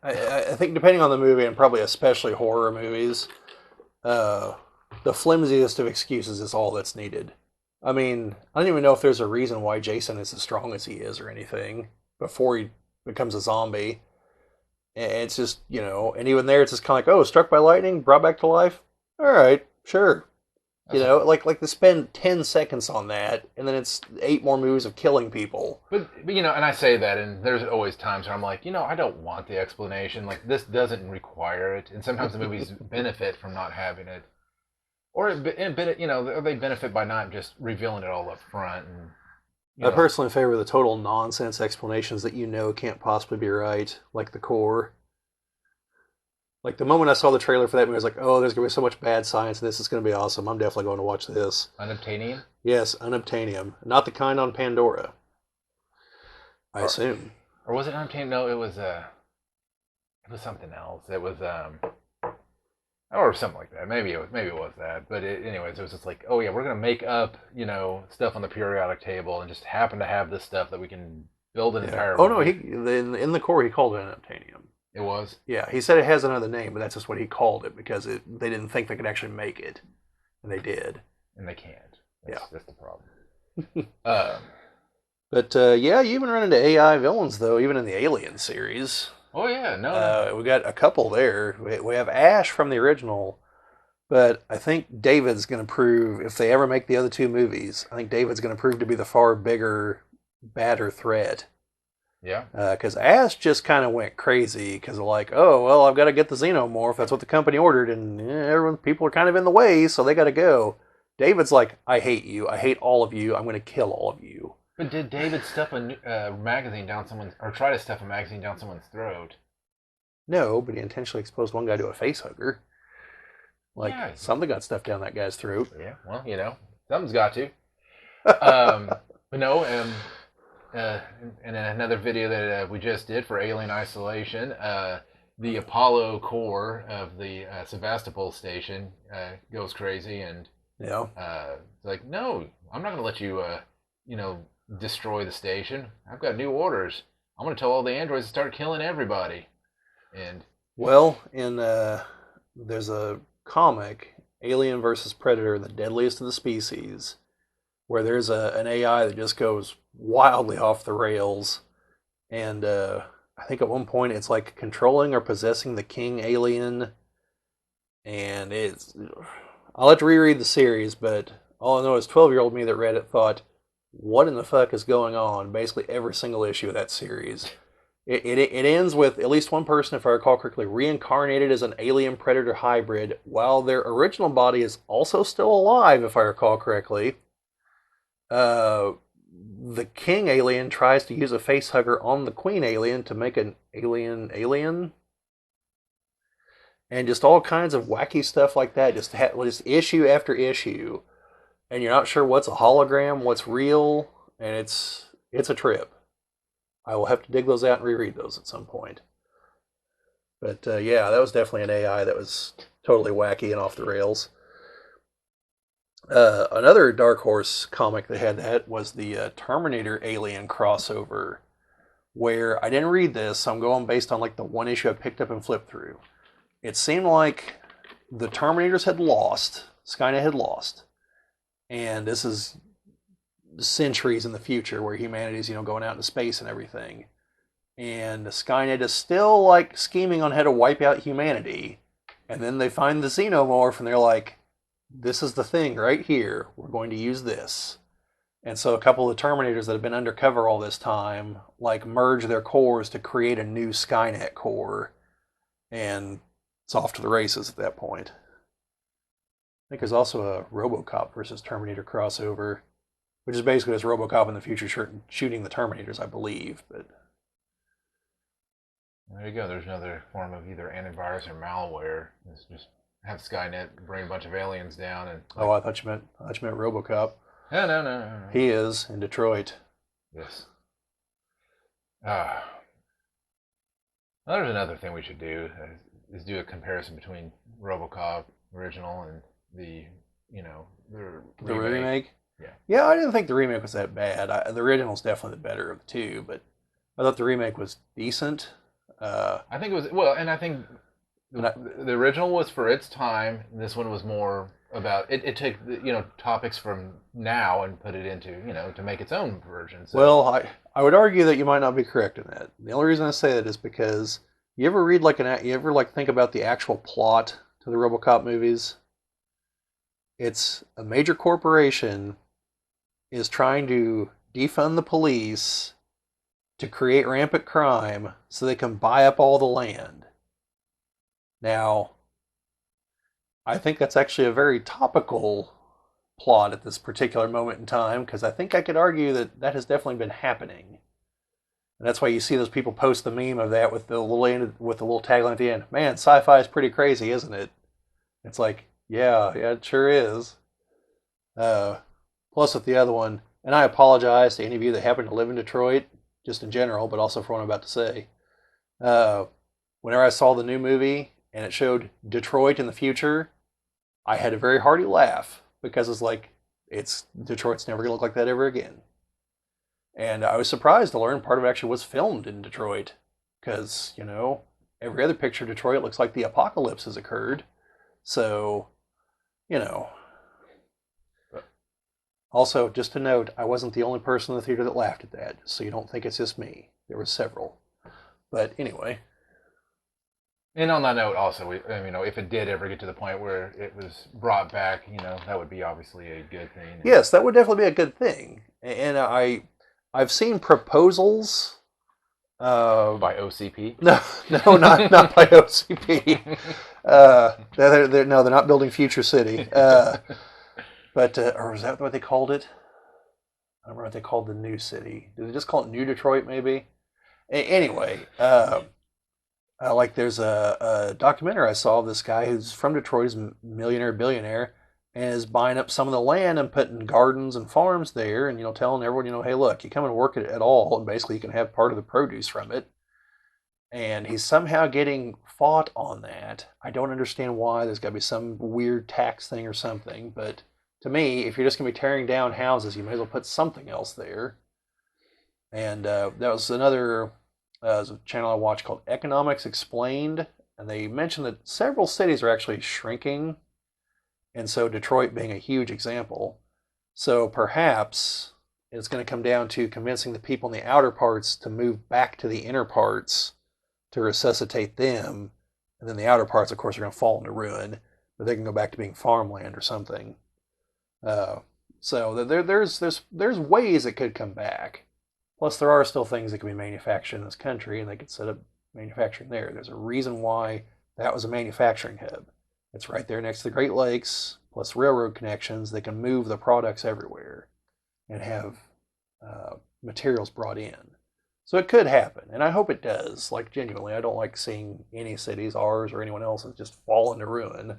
I think depending on the movie, and probably especially horror movies, the flimsiest of excuses is all that's needed. I mean, I don't even know if there's a reason why Jason is as strong as he is or anything before he becomes a zombie. And it's just, you know, and even there, it's just kind of like, oh, struck by lightning, brought back to life. All right, sure. You know, like they spend 10 seconds on that, and then it's 8 more movies of killing people. But you know, and I say that, and there's always times where I'm like, you know, I don't want the explanation. Like, this doesn't require it. And sometimes the movies benefit from not having it. Or, you know, they benefit by not just revealing it all up front. And I personally favor the total nonsense explanations that you know can't possibly be right, like the core. Like the moment I saw the trailer for that movie, I was like, oh, there's going to be so much bad science in this, it's going to be awesome. I'm definitely going to watch this. Unobtainium? Yes, unobtainium. Not the kind on Pandora, I assume. Or was it unobtainium? No, it was something else. It was or something like that. Maybe it was that. But anyways, it was just like, oh yeah, we're gonna make up, you know, stuff on the periodic table and just happen to have this stuff that we can build an entire. Oh no, in the core he called it unobtainium. It was. Yeah, he said it has another name, but that's just what he called it because they didn't think they could actually make it, and they did. And they can't. That's the problem. But yeah, you even run into AI villains though, even in the Alien series. Oh yeah, no. We got a couple there. We have Ash from the original, but I think David's going to prove, if they ever make the other 2 movies, I think David's going to prove to be the far bigger, badder threat. Yeah. Because Ash just kind of went crazy because of like, oh well, I've got to get the xenomorph. That's what the company ordered, and people are kind of in the way, so they got to go. David's like, I hate you. I hate all of you. I'm going to kill all of you. But did David stuff a magazine down someone's, or try to stuff a magazine down someone's throat? No, but he intentionally exposed one guy to a face hugger. Like, Yeah. something got stuffed down that guy's throat. Yeah, well, something's got to. But no, in another video that we just did for Alien Isolation, the Apollo core of the Sevastopol station goes crazy and Yeah. it's like, no, I'm not going to let you, destroy the station. I've got new orders. I'm going to tell all the androids to start killing everybody. And Well, there's a comic, Alien versus Predator, the deadliest of the species, where there's an AI that just goes wildly off the rails. And I think at one point it's like controlling or possessing the king alien. And I'll have to reread the series, but all I know is 12-year-old me that read it thought, what in the fuck is going on? Basically every single issue of that series. It ends with at least one person, if I recall correctly, reincarnated as an alien predator hybrid, while their original body is also still alive, if I recall correctly. The king alien tries to use a face hugger on the queen alien to make an alien, and just all kinds of wacky stuff like that. Just issue after issue, and you're not sure what's a hologram, what's real, and it's a trip. I will have to dig those out and reread those at some point. But yeah, that was definitely an AI that was totally wacky and off the rails. Another Dark Horse comic that had that was the Terminator Alien crossover, where I didn't read this, so I'm going based on like the one issue I picked up and flipped through. It seemed like the Terminators had lost, Skynet had lost, and this is centuries in the future where humanity's going out into space and everything, and Skynet is still like scheming on how to wipe out humanity, and then they find the xenomorph and they're like, this is the thing right here, we're going to use this. And so a couple of the Terminators that have been undercover all this time like merge their cores to create a new Skynet core, and it's off to the races at that point. I think there's also a RoboCop versus Terminator crossover, which is basically just RoboCop in the future shooting the Terminators, I believe. But there you go. There's another form of either antivirus or malware. It's just have Skynet bring a bunch of aliens down and. Oh, I thought you meant RoboCop. No. He is in Detroit. Yes. There's another thing we should do is do a comparison between RoboCop original and the remake. Yeah. Yeah, I didn't think the remake was that bad. The original's definitely the better of the two, but I thought the remake was decent. I think it was well, and I think the original was for its time. And this one was more about it. It took topics from now and put it into to make its own version. So. Well, I would argue that you might not be correct in that. The only reason I say that is because you ever read think about the actual plot to the RoboCop movies? It's a major corporation is trying to defund the police to create rampant crime so they can buy up all the land. Now, I think that's actually a very topical plot at this particular moment in time, because I think I could argue that has definitely been happening. And that's why you see those people post the meme of that with the little tagline at the end. Man, sci-fi is pretty crazy, isn't it? It's like, yeah, it sure is. Plus with the other one, and I apologize to any of you that happen to live in Detroit, just in general, but also for what I'm about to say. Whenever I saw the new movie and it showed Detroit in the future, I had a very hearty laugh, because it's like, Detroit's never going to look like that ever again. And I was surprised to learn part of it actually was filmed in Detroit, because, every other picture of Detroit looks like the apocalypse has occurred. So, Also, just to note, I wasn't the only person in the theater that laughed at that, so you don't think it's just me. There were several. But anyway. And on that note, also, if it did ever get to the point where it was brought back, that would be obviously a good thing. Yes, that would definitely be a good thing. And I've seen proposals. By OCP? No, not by OCP. They're not building Future City. But or is that what they called it? I don't remember what they called the new city. Did they just call it New Detroit, maybe? Anyway, like there's a documentary I saw of this guy who's from Detroit, he's a millionaire, billionaire, and is buying up some of the land and putting gardens and farms there, and telling everyone, hey, look, you come and work it at all, and basically you can have part of the produce from it. And he's somehow getting fought on that. I don't understand why. There's got to be some weird tax thing or something. But to me, if you're just going to be tearing down houses, you may as well put something else there. And that was another channel I watched called Economics Explained. And they mentioned that several cities are actually shrinking. And so Detroit being a huge example. So perhaps it's going to come down to convincing the people in the outer parts to move back to the inner parts to resuscitate them, and then the outer parts, of course, are going to fall into ruin, but they can go back to being farmland or something. So there's ways it could come back. Plus, there are still things that can be manufactured in this country, and they could set up manufacturing there. There's a reason why that was a manufacturing hub. It's right there next to the Great Lakes, plus railroad connections. They can move the products everywhere and have materials brought in. So it could happen, and I hope it does. Like, genuinely, I don't like seeing any cities, ours or anyone else's, just fall into ruin.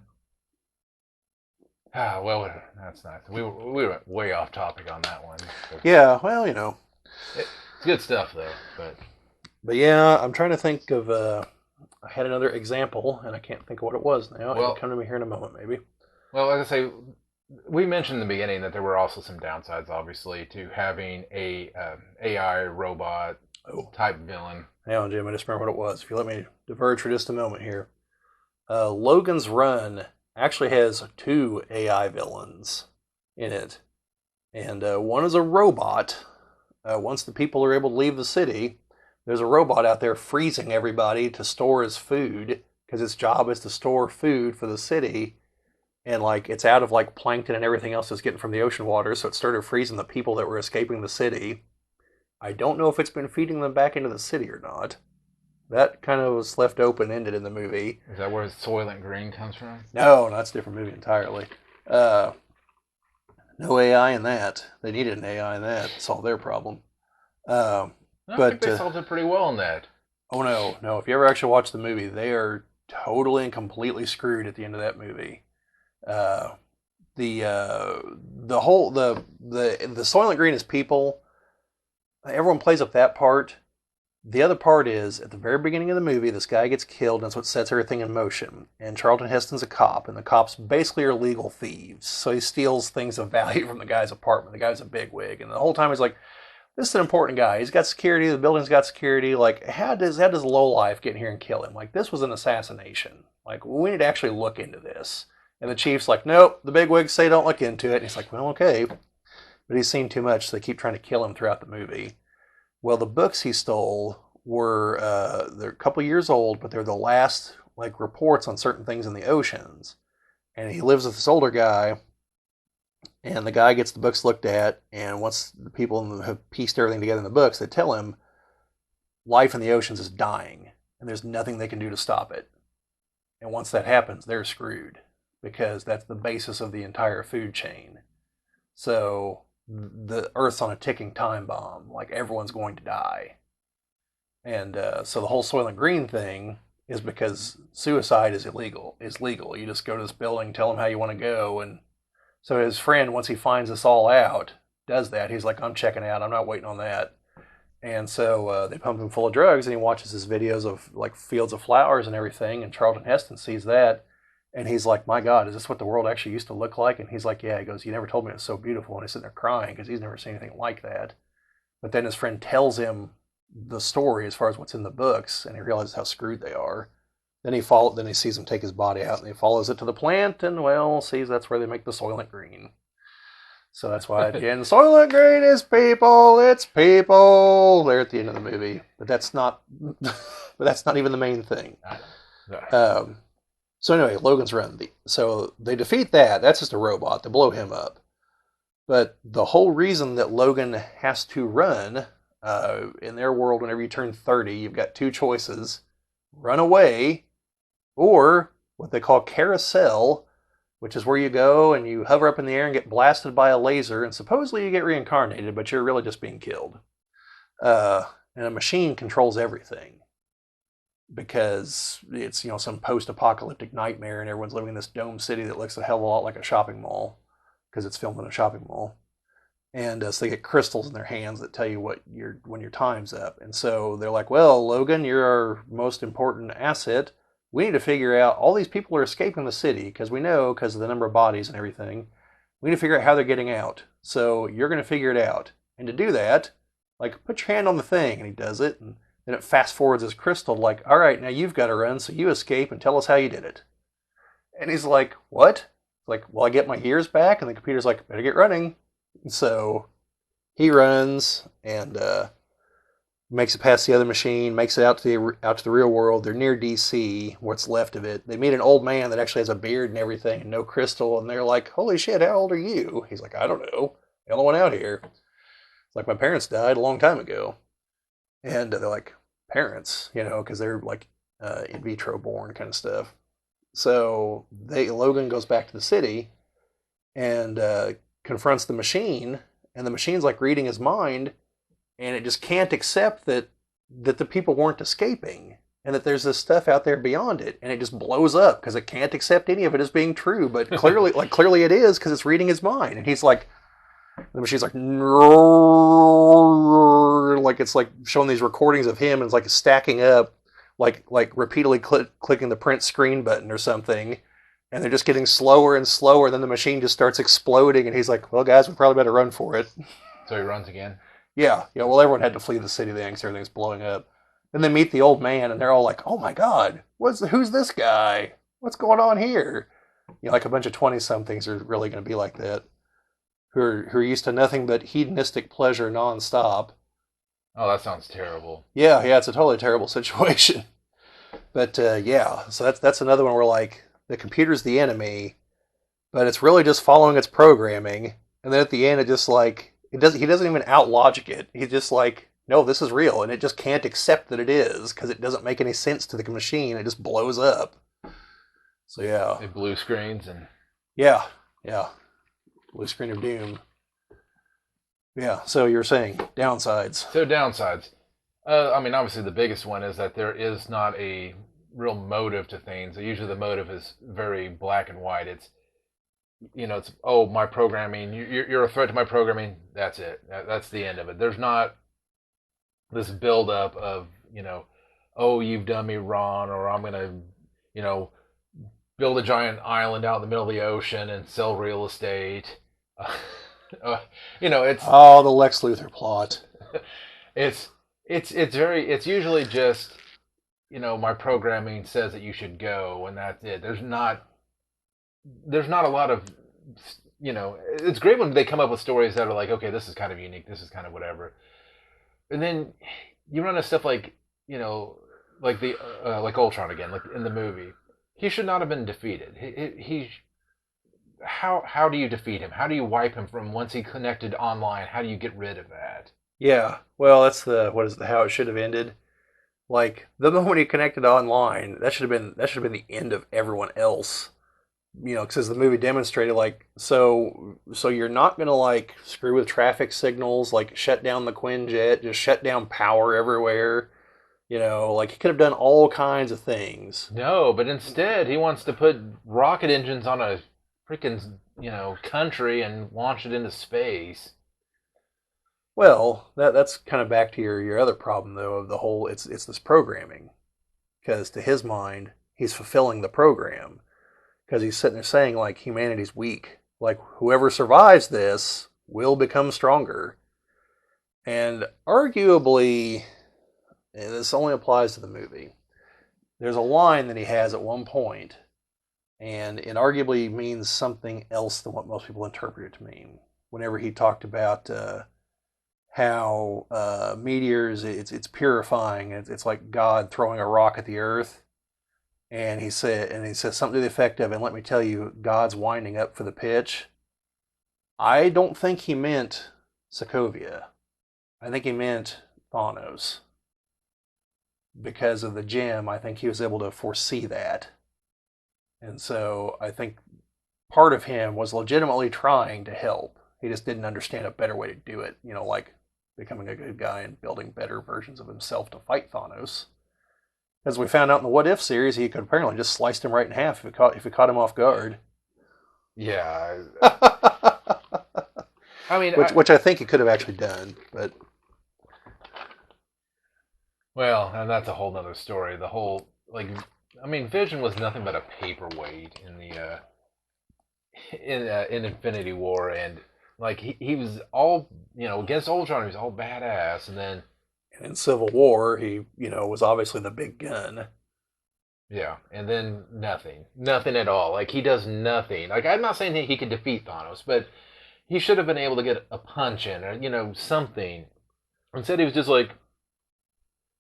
Well, that's nice. We went way off topic on that one. Yeah, well, It's good stuff, though. But yeah, I'm trying to think of, I had another example, and I can't think of what it was now. It'll come to me here in a moment, maybe. Well, like I say, we mentioned in the beginning that there were also some downsides, obviously, to having a AI robot type villain. Hang on, Jim. I just remember what it was. If you let me diverge for just a moment here. Logan's Run actually has 2 AI villains in it. And one is a robot. Once the people are able to leave the city, there's a robot out there freezing everybody to store as food, because its job is to store food for the city. And it's out of plankton and everything else it's getting from the ocean water, so it started freezing the people that were escaping the city. I don't know if it's been feeding them back into the city or not. That kind of was left open-ended in the movie. Is that where Soylent Green comes from? No, that's a different movie entirely. No AI in that. They needed an AI in that to solve their problem. I think they solved it pretty well in that. Oh, no. If you ever actually watch the movie, they are totally and completely screwed at the end of that movie. The Soylent Green is people. Everyone plays up that part. The other part is, at the very beginning of the movie, this guy gets killed, and that's what sets everything in motion. And Charlton Heston's a cop, and the cops basically are legal thieves. So he steals things of value from the guy's apartment. The guy's a bigwig, and the whole time he's like, this is an important guy. He's got security. The building's got security. How does lowlife get in here and kill him? This was an assassination. We need to actually look into this. And the chief's like, nope, the bigwigs say don't look into it. And he's like, well, okay. But he's seen too much, so they keep trying to kill him throughout the movie. Well, the books he stole were, they're a couple years old, but they're the last, reports on certain things in the oceans. And he lives with this older guy, and the guy gets the books looked at, and once the people have pieced everything together in the books, they tell him life in the oceans is dying, and there's nothing they can do to stop it. And once that happens, they're screwed, because that's the basis of the entire food chain. So the Earth's on a ticking time bomb. Everyone's going to die. And so the whole Soylent Green thing is because suicide is illegal. You just go to this building, tell them how you want to go. And so his friend, once he finds this all out, does that. He's like, I'm checking out. I'm not waiting on that. And so they pump him full of drugs, and he watches his videos of fields of flowers and everything. And Charlton Heston sees that. And he's like, my God, is this what the world actually used to look like? And he's like, yeah. He goes, you never told me it was so beautiful. And he's sitting there crying because he's never seen anything like that. But then his friend tells him the story as far as what's in the books, and he realizes how screwed they are. Then he sees him take his body out, and he follows it to the plant, and sees that's where they make the Soylent Green. So that's why at the end, Soylent Green is people. It's people. They're at the end of the movie, but that's not even the main thing. So anyway, Logan's Run. So they defeat that. That's just a robot. They blow him up. But the whole reason that Logan has to run, in their world, whenever you turn 30, you've got 2 choices. Run away, or what they call carousel, which is where you go and you hover up in the air and get blasted by a laser, and supposedly you get reincarnated, but you're really just being killed. And a machine controls everything because it's some post-apocalyptic nightmare, and everyone's living in this dome city that looks a hell of a lot like a shopping mall because it's filmed in a shopping mall. And so they get crystals in their hands that tell you when your time's up. And so they're like, "Well, Logan, you're our most important asset. We need to figure out all these people are escaping the city because we know because of the number of bodies and everything. We need to figure out how they're getting out. So you're going to figure it out. And to do that, like put your hand on the thing." And he does it, and then it fast forwards his crystal, like, "All right, now you've got to run, so you escape and tell us how you did it." And he's like, "What?" Like, "Well, I get my years back," and the computer's like, "Better get running." So he runs and makes it past the other machine, makes it out to the real world. They're near DC, what's left of it. They meet an old man that actually has a beard and everything, and no crystal. And they're like, "Holy shit, how old are you?" He's like, "I don't know. The only one out here." It's like, "My parents died a long time ago." And they're like, "Parents," because they're like in vitro born kind of stuff. So Logan goes back to the city and confronts the machine, and the machine's like reading his mind, and it just can't accept that the people weren't escaping and that there's this stuff out there beyond it, and it just blows up because it can't accept any of it as being true, but clearly it is because it's reading his mind. And he's like, the machine's like, like it's like showing these recordings of him, and it's like stacking up, like repeatedly clicking the print screen button or something. And they're just getting slower and slower. Then the machine just starts exploding, and he's like, "Well, guys, we probably better run for it." So he runs again. Yeah. Well, everyone had to flee the city then because everything's blowing up. Then they meet the old man, and they're all like, "Oh my God, who's this guy? What's going on here?" Like a bunch of 20-somethings are really going to be like that, who are used to nothing but hedonistic pleasure nonstop. Oh, that sounds terrible. Yeah, it's a totally terrible situation. But yeah, so that's another one where like the computer's the enemy, but it's really just following its programming. And then at the end, it just like he doesn't even out logic it. He's just like, "No, this is real," and it just can't accept that it is because it doesn't make any sense to the machine. It just blows up. So yeah, It blue screens and yeah, blue screen of doom. Yeah. So you're saying downsides? so downsides. I mean, obviously the biggest one is that there is not a real motive to things. Usually the motive is very black and white. It's oh, my programming. You're a threat to my programming. That's it. That's the end of it. There's not this buildup of oh, you've done me wrong, or I'm gonna you know build a giant island out in the middle of the ocean and sell real estate. It's Oh, the Lex Luthor plot. it's it's usually just my programming says that you should go, and that's it. There's not a lot of it's great when they come up with stories that are like, okay, this is kind of unique, this is kind of whatever, and then you run into stuff like like the like Ultron again, like in the movie. He should not have been defeated. He how do you defeat him? How do you wipe him from once he connected online? How do you get rid of that? Yeah. Well, that's how it should have ended. Like the moment he connected online, that should have been the end of everyone else. Because the movie demonstrated like so you're not gonna like screw with traffic signals, like shut down the Quinjet, just shut down power everywhere. Like he could have done all kinds of things. No, but instead he wants to put rocket engines on a freaking country and launch it into space. Well, that's kind of back to your other problem though of the whole it's this programming, because to his mind he's fulfilling the program because he's sitting there saying like humanity's weak, like whoever survives this will become stronger, and arguably this only applies to the movie. There's a line that he has at one point, and it arguably means something else than what most people interpret it to mean. Whenever he talked about how meteors, it's purifying. It's like God throwing a rock at the earth, and he says something to the effect of, "And let me tell you, God's winding up for the pitch." I don't think he meant Sokovia. I think he meant Thanos. Because of the gem, I think he was able to foresee that. And so I think part of him was legitimately trying to help. He just didn't understand a better way to do it. Like becoming a good guy and building better versions of himself to fight Thanos. As we found out in the What If series, he could apparently just sliced him right in half if it caught him off guard. Yeah. I mean, which I think he could have actually done, but well, and that's a whole nother story. The whole Vision was nothing but a paperweight in the in Infinity War, and like he was all against Ultron, he was all badass, and then in Civil War he was obviously the big gun. Yeah, and then nothing at all. Like he does nothing. Like I'm not saying he could defeat Thanos, but he should have been able to get a punch in or something. Instead, he was just like,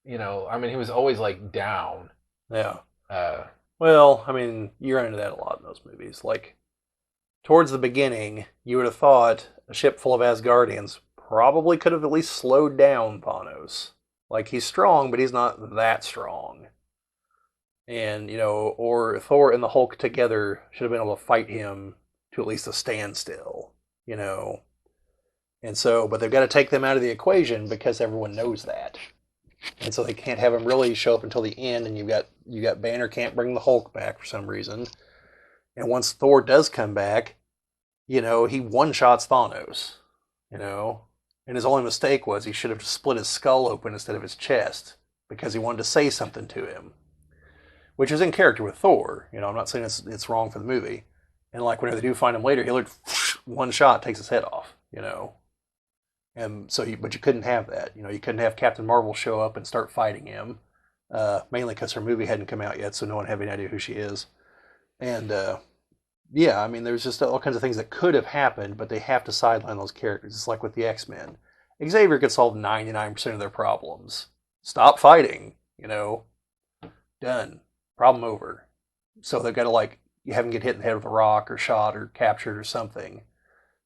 he was always like down. Yeah. Well, you run into that a lot in those movies. Like towards the beginning, you would have thought a ship full of Asgardians probably could have at least slowed down Thanos. Like he's strong, but he's not that strong. And, or Thor and the Hulk together should have been able to fight him to at least a standstill, And so, but they've got to take them out of the equation because everyone knows that. And so they can't have him really show up until the end, and you got Banner can't bring the Hulk back for some reason. And once Thor does come back, he one-shots Thanos, And his only mistake was he should have split his skull open instead of his chest because he wanted to say something to him. Which is in character with Thor. I'm not saying it's wrong for the movie. And like whenever they do find him later, he one shot takes his head off, And so, but you couldn't have that. You couldn't have Captain Marvel show up and start fighting him, mainly because her movie hadn't come out yet, so no one had any idea who she is. And there's just all kinds of things that could have happened, but they have to sideline those characters. It's like with the X-Men. Xavier could solve 99% of their problems. Stop fighting, Done. Problem over. So they've got to you have him get hit in the head with a rock or shot or captured or something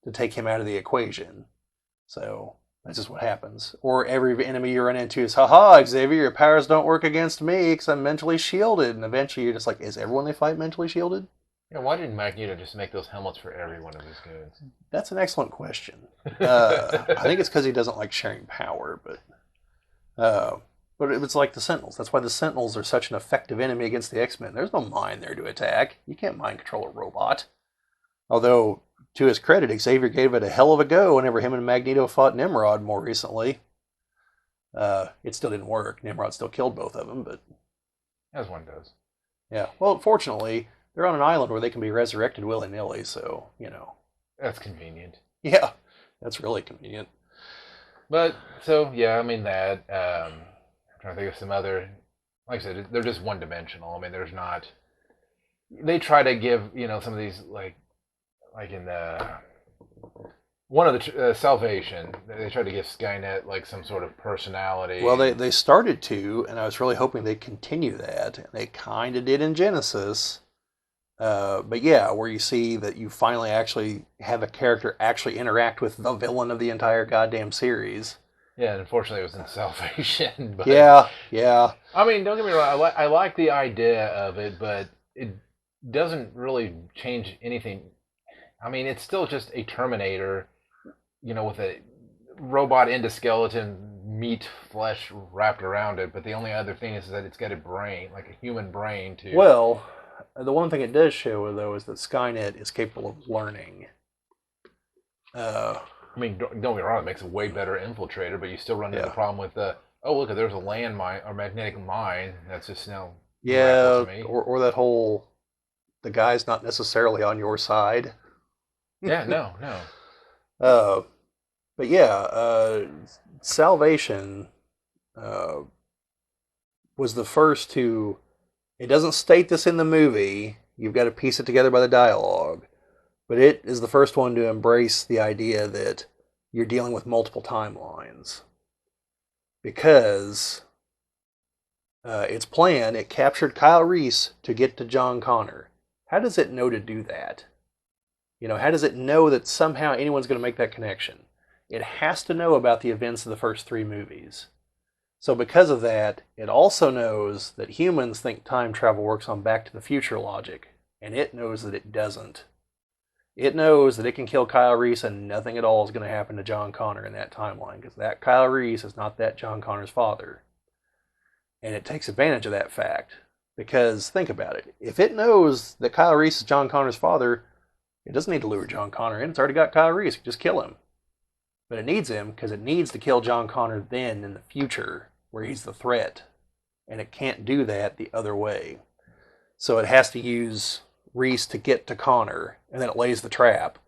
to take him out of the equation. So that's just what happens. Or every enemy you run into is, haha, Xavier, your powers don't work against me because I'm mentally shielded. And eventually you're just like, is everyone they fight mentally shielded? Yeah, why didn't Magneto just make those helmets for every one of his goons? That's an excellent question. I think it's because he doesn't like sharing power, but it's like the Sentinels. That's why the Sentinels are such an effective enemy against the X-Men. There's no mind there to attack. You can't mind control a robot. Although, to his credit, Xavier gave it a hell of a go whenever him and Magneto fought Nimrod more recently. It still didn't work. Nimrod still killed both of them, but... As one does. Yeah. Well, fortunately, they're on an island where they can be resurrected willy-nilly, so, That's convenient. Yeah, that's really convenient. But, so, yeah, that... I'm trying to think of some other, like I said, they're just one-dimensional. There's not. They try to give some of these like in the one of the Salvation, they try to give Skynet like some sort of personality. Well, they started to, and I was really hoping they'd continue that, and they kind of did in Genesis. But yeah, where you see that you finally actually have a character actually interact with the villain of the entire goddamn series. Yeah, and unfortunately it was in Salvation. But, yeah. Don't get me wrong, I like the idea of it, but it doesn't really change anything. It's still just a Terminator, with a robot endoskeleton, meat, flesh wrapped around it, but the only other thing is that it's got a brain, like a human brain, too. Well, the one thing it does show, though, is that Skynet is capable of learning. Don't get me wrong, it makes a way better infiltrator, but you still run into the problem with look, there's a landmine or magnetic mine that's just now. Yeah, or that whole, the guy's not necessarily on your side. Yeah, no. But yeah, Salvation was the first to. It doesn't state this in the movie. You've got to piece it together by the dialogue. But it is the first one to embrace the idea that you're dealing with multiple timelines. Because its plan, it captured Kyle Reese to get to John Connor. How does it know to do that? How does it know that somehow anyone's going to make that connection? It has to know about the events of the first 3 movies. So because of that, it also knows that humans think time travel works on Back to the Future logic. And it knows that it doesn't. It knows that it can kill Kyle Reese and nothing at all is going to happen to John Connor in that timeline because that Kyle Reese is not that John Connor's father. And it takes advantage of that fact because think about it. If it knows that Kyle Reese is John Connor's father, it doesn't need to lure John Connor in. It's already got Kyle Reese. It can just kill him. But it needs him because it needs to kill John Connor then in the future where he's the threat. And it can't do that the other way. So it has to use Reese to get to Connor, and then it lays the trap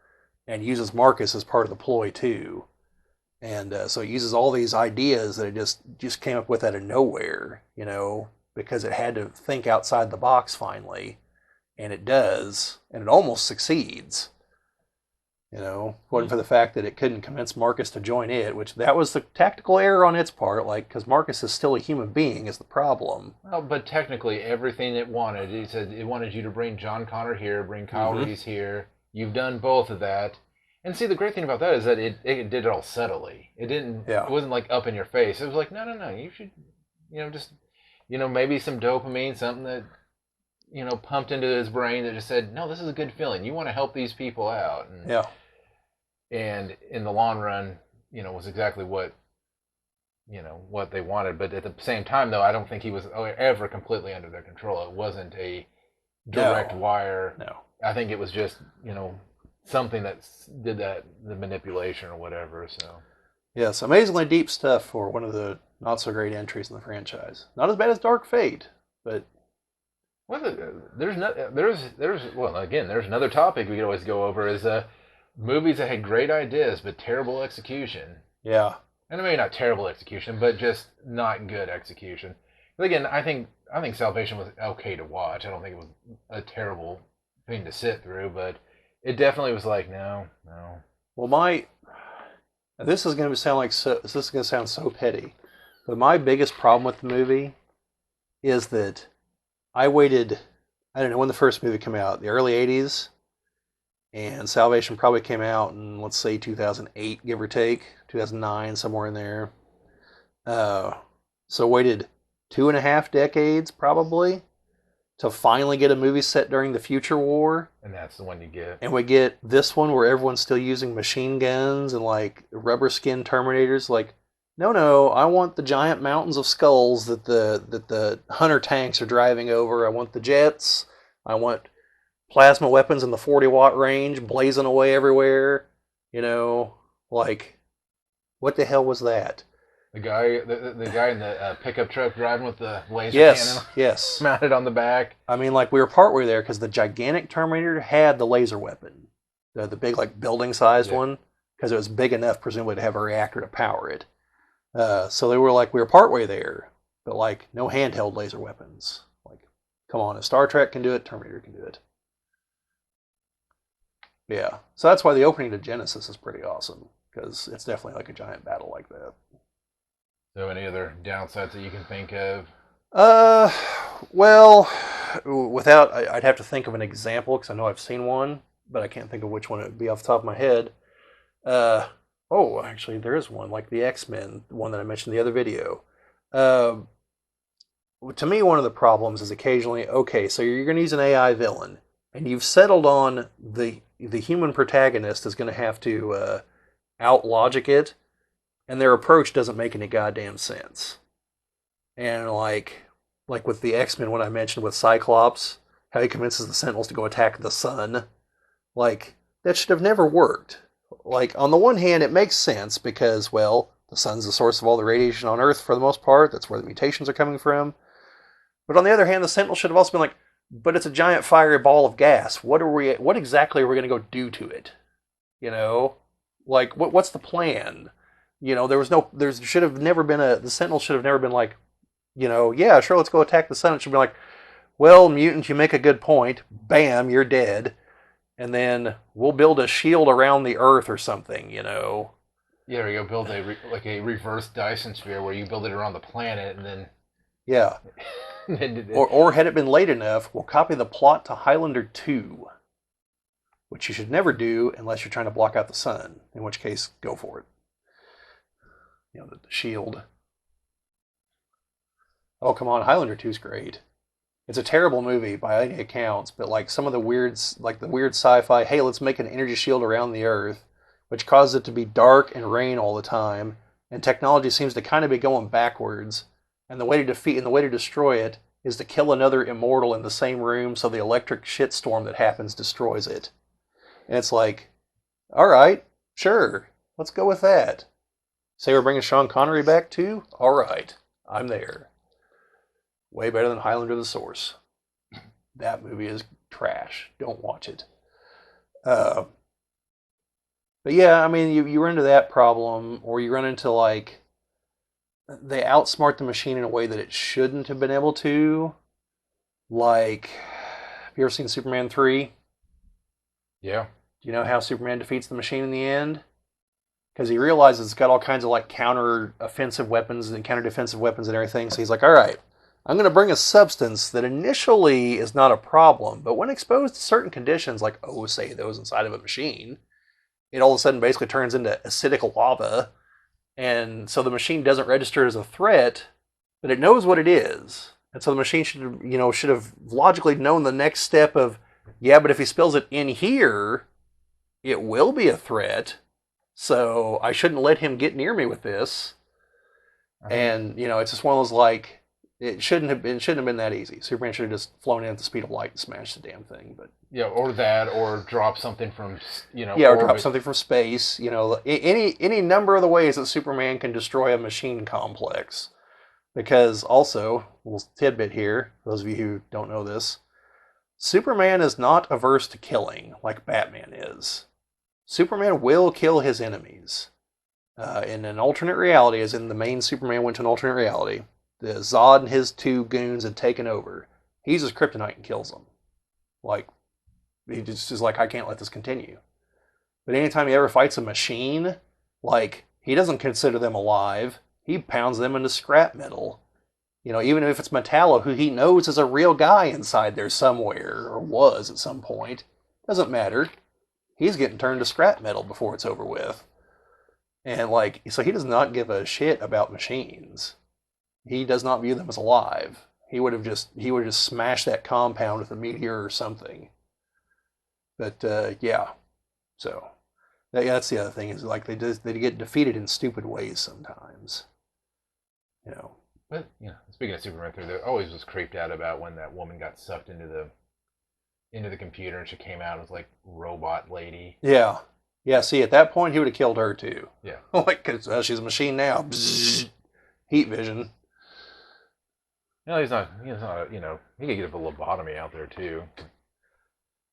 and uses Marcus as part of the ploy too. And so it uses all these ideas that it just came up with out of nowhere, because it had to think outside the box finally, and it does, and it almost succeeds. Wasn't for the fact that it couldn't convince Marcus to join it, which that was the tactical error on its part, because Marcus is still a human being is the problem. Well, but technically everything it wanted, it said it wanted you to bring John Connor here, bring Kyle Reese here. You've done both of that. And see, the great thing about that is that it did it all subtly. It didn't. Yeah. It wasn't like up in your face. It was like, no, you should, just, maybe some dopamine, something that, pumped into his brain that just said, no, this is a good feeling. You want to help these people out. And, yeah. And in the long run, was exactly what they wanted. But at the same time, though, I don't think he was ever completely under their control. It wasn't a direct wire. No. I think it was just, something that did the manipulation or whatever. So. Yes, amazingly deep stuff for one of the not so great entries in the franchise. Not as bad as Dark Fate, but. Well, there's another topic we could always go over is movies that had great ideas but terrible execution. Yeah. And maybe not terrible execution, but just not good execution. But again, I think Salvation was okay to watch. I don't think it was a terrible thing to sit through, but it definitely was like, no. Well, this is going to sound so petty, but my biggest problem with the movie is that I waited, I don't know when the first movie came out, the early 80s, and Salvation probably came out in, let's say, 2008, give or take, 2009, somewhere in there. So waited 2.5 decades, probably, to finally get a movie set during the Future War. And that's the one you get. And we get this one where everyone's still using machine guns and, rubber skin Terminators. No, I want the giant mountains of skulls that the hunter tanks are driving over. I want the jets. I want plasma weapons in the 40-watt range blazing away everywhere. What the hell was that? The guy in the pickup truck driving with the laser cannon mounted on the back. I mean, we were partway there because the gigantic Terminator had the laser weapon. The big, building-sized one, because it was big enough, presumably, to have a reactor to power it. So they were we were partway there, but no handheld laser weapons. Come on, if Star Trek can do it, Terminator can do it. Yeah, so that's why the opening to Genesis is pretty awesome, because it's definitely a giant battle like that. So any other downsides that you can think of? Well, I'd have to think of an example, because I know I've seen one, but I can't think of which one it would be off the top of my head. Actually, there is one, the X-Men, the one that I mentioned in the other video. To me, one of the problems is occasionally, okay, so you're going to use an AI villain, and you've settled on the human protagonist is going to have to out-logic it, and their approach doesn't make any goddamn sense. And with the X-Men, what I mentioned with Cyclops, how he convinces the Sentinels to go attack the sun, that should have never worked. On the one hand, it makes sense because, the sun's the source of all the radiation on Earth for the most part. That's where the mutations are coming from. But on the other hand, the Sentinel should have also been but it's a giant fiery ball of gas. What exactly are we going to go do to it? What's the plan? The Sentinel should have never been yeah, sure, let's go attack the sun. It should be mutant, you make a good point. Bam, you're dead. And then we'll build a shield around the Earth or something, Yeah, or you build a reverse Dyson sphere where you build it around the planet and then... Yeah. or had it been late enough, we'll copy the plot to Highlander 2, which you should never do unless you're trying to block out the sun, in which case, go for it. The shield. Oh, come on, Highlander 2 is great. It's a terrible movie by any accounts, but like some of the weirds, like the weird sci-fi, hey, let's make an energy shield around the Earth, which causes it to be dark and rain all the time, and technology seems to kind of be going backwards. And the way to defeat and the way to destroy it is to kill another immortal in the same room, so the electric shitstorm that happens destroys it. And it's like, all right, sure, let's go with that. Say we're bringing Sean Connery back too? All right, I'm there. Way better than Highlander the Source. That movie is trash. Don't watch it. Uh, but yeah, I mean, you run into that problem, or you run into like they outsmart the machine in a way that it shouldn't have been able to. Like, have you ever seen Superman 3? Yeah. Do you know how Superman defeats the machine in the end? Because he realizes it's got all kinds of like counter-offensive weapons and counter-defensive weapons and everything. So he's like, all right, I'm going to bring a substance that initially is not a problem, but when exposed to certain conditions, like, oh, say those inside of a machine, it all of a sudden basically turns into acidic lava. And so the machine doesn't register as a threat, but it knows what it is. And so the machine should have logically known the next step of, yeah, but if he spills it in here, it will be a threat. So I shouldn't let him get near me with this. And it's just one of those like it shouldn't have been that easy. Superman should have just flown in at the speed of light and smashed the damn thing. But yeah, or that, or drop something from or drop something from space. Any number of the ways that Superman can destroy a machine complex. Because also, a little tidbit here, for those of you who don't know this, Superman is not averse to killing like Batman is. Superman will kill his enemies. In an alternate reality, as in the main Superman went to an alternate reality, the Zod and his two goons had taken over. He uses kryptonite and kills them. Like, he just is like, I can't let this continue. But anytime he ever fights a machine, like, he doesn't consider them alive. He pounds them into scrap metal. Even if it's Metallo, who he knows is a real guy inside there somewhere, or was at some point, doesn't matter. He's getting turned to scrap metal before it's over with. And so he does not give a shit about machines. He does not view them as alive. He would have just smashed that compound with a meteor or something. But yeah, so that's the other thing is like they get defeated in stupid ways sometimes. But speaking of Superman 3, there always was creeped out about when that woman got sucked into the computer and she came out and was like robot lady. Yeah. Yeah, see, at that point, he would have killed her, too. Yeah. Because she's a machine now. Bzzz, heat vision. He's not, he could get a lobotomy out there, too.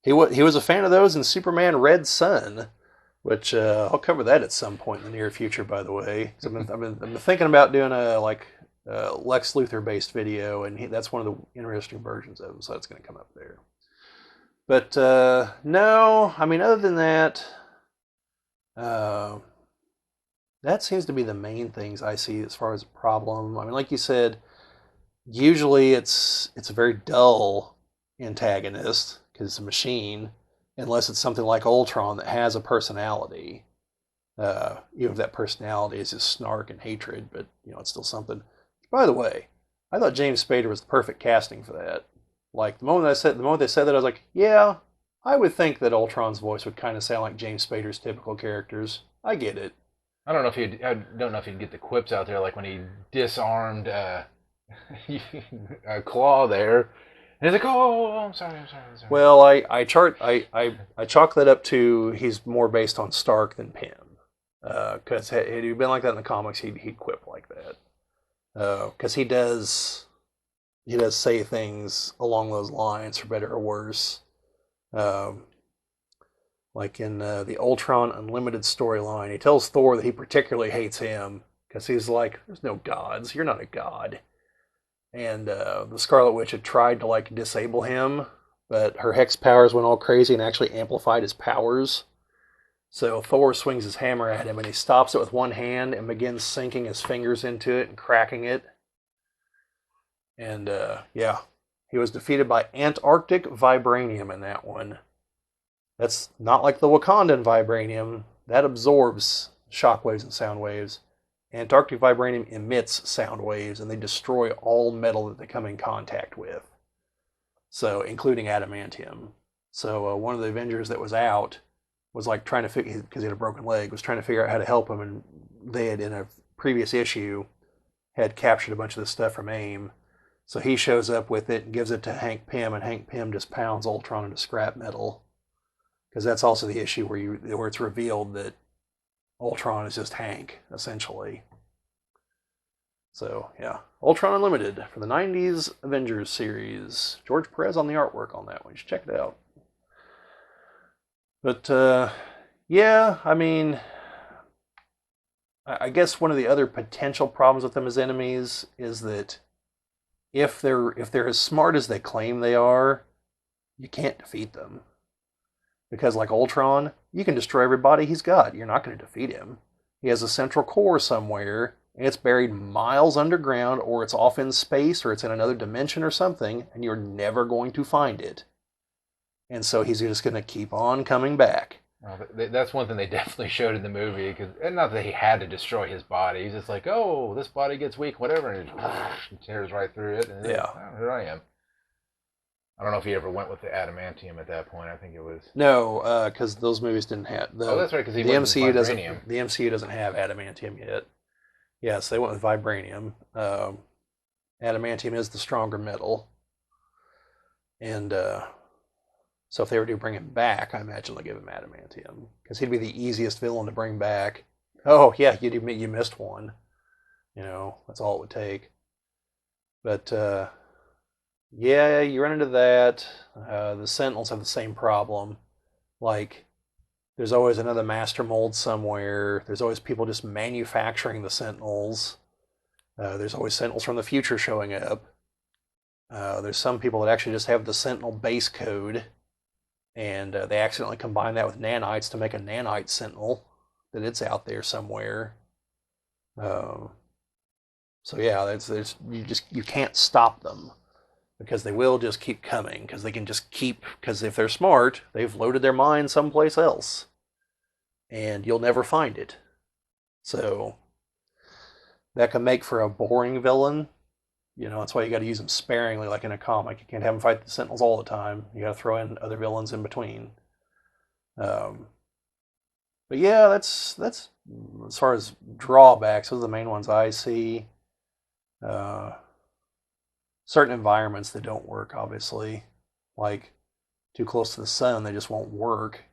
He was a fan of those in Superman Red Sun, which I'll cover that at some point in the near future, by the way. I've been thinking about doing a Lex Luthor-based video, and that's one of the interesting versions of him, so that's going to come up there. But no, I mean, other than that... that seems to be the main things I see as far as a problem. I mean, like you said, usually it's a very dull antagonist because it's a machine, unless it's something like Ultron that has a personality. Even if that personality is just snark and hatred, but it's still something. By the way, I thought James Spader was the perfect casting for that. Like the moment they said that, I was like, yeah. I would think that Ultron's voice would kind of sound like James Spader's typical characters. I get it. I don't know if he'd get the quips out there like when he disarmed Claw there, and he's like, "Oh, I'm sorry." Well, I chalk that up to he's more based on Stark than Pym, because had he been like that in the comics, he'd quip like that, because he does say things along those lines for better or worse. Like in the Ultron Unlimited storyline, he tells Thor that he particularly hates him because he's like, "There's no gods. You're not a god." And the Scarlet Witch had tried to disable him, but her hex powers went all crazy and actually amplified his powers. So Thor swings his hammer at him, and he stops it with one hand and begins sinking his fingers into it and cracking it. And yeah. He was defeated by Antarctic vibranium in that one. That's not like the Wakandan vibranium. That absorbs shockwaves and sound waves. Antarctic vibranium emits sound waves, and they destroy all metal that they come in contact with. So including adamantium. So one of the Avengers that was out was like trying to figure, because he had a broken leg, was trying to figure out how to help him, and they had in a previous issue had captured a bunch of this stuff from AIM. So he shows up with it and gives it to Hank Pym, and Hank Pym just pounds Ultron into scrap metal. Because that's also the issue where it's revealed that Ultron is just Hank, essentially. So, yeah. Ultron Unlimited for the 90s Avengers series. George Perez on the artwork on that one. You should check it out. But, yeah, I mean, I guess one of the other potential problems with them as enemies is that if they're as smart as they claim they are, you can't defeat them. Because like Ultron, you can destroy everybody he's got. You're not going to defeat him. He has a central core somewhere, and it's buried miles underground, or it's off in space, or it's in another dimension or something, and you're never going to find it. And so he's just going to keep on coming back. Well, that's one thing they definitely showed in the movie, and not that he had to destroy his body. He's just like, oh, this body gets weak, whatever, and he tears right through it, and yeah, here I am. I don't know if he ever went with the adamantium at that point. I think it was because those movies didn't have. That's right. Because the MCU doesn't. The MCU doesn't have adamantium yet. Yes, they went with vibranium. Adamantium is the stronger metal, and so if they were to bring him back, I imagine they'll give him adamantium because he'd be the easiest villain to bring back. Oh yeah, you missed one. That's all it would take. But. Yeah, you run into that. The Sentinels have the same problem. Like, there's always another master mold somewhere. There's always people just manufacturing the Sentinels. There's always Sentinels from the future showing up. There's some people that actually just have the Sentinel base code, and they accidentally combine that with nanites to make a nanite Sentinel, that it's out there somewhere. So yeah, you can't stop them. Because they will just keep coming, because they can just because if they're smart, they've loaded their mind someplace else. And you'll never find it. So, that can make for a boring villain. That's why you got to use them sparingly, like in a comic. You can't have them fight the Sentinels all the time. You got to throw in other villains in between. But yeah, that's as far as drawbacks, those are the main ones I see. Certain environments that don't work, obviously, like too close to the sun, they just won't work.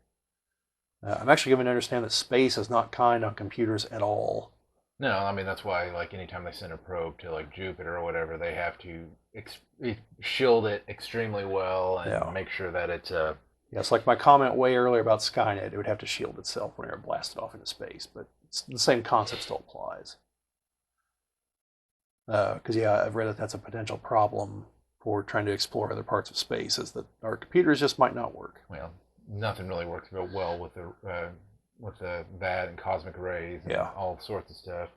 I'm actually given to understand that space is not kind on computers at all. No, I mean that's why, like, anytime they send a probe to like Jupiter or whatever, they have to shield it extremely well and make sure that it's Yes, like my comment way earlier about Skynet, it would have to shield itself when it blasted off into space, but the same concept still applies. Because I've read that that's a potential problem for trying to explore other parts of space, is that our computers just might not work. Well, nothing really works real well with that and cosmic rays and all sorts of stuff.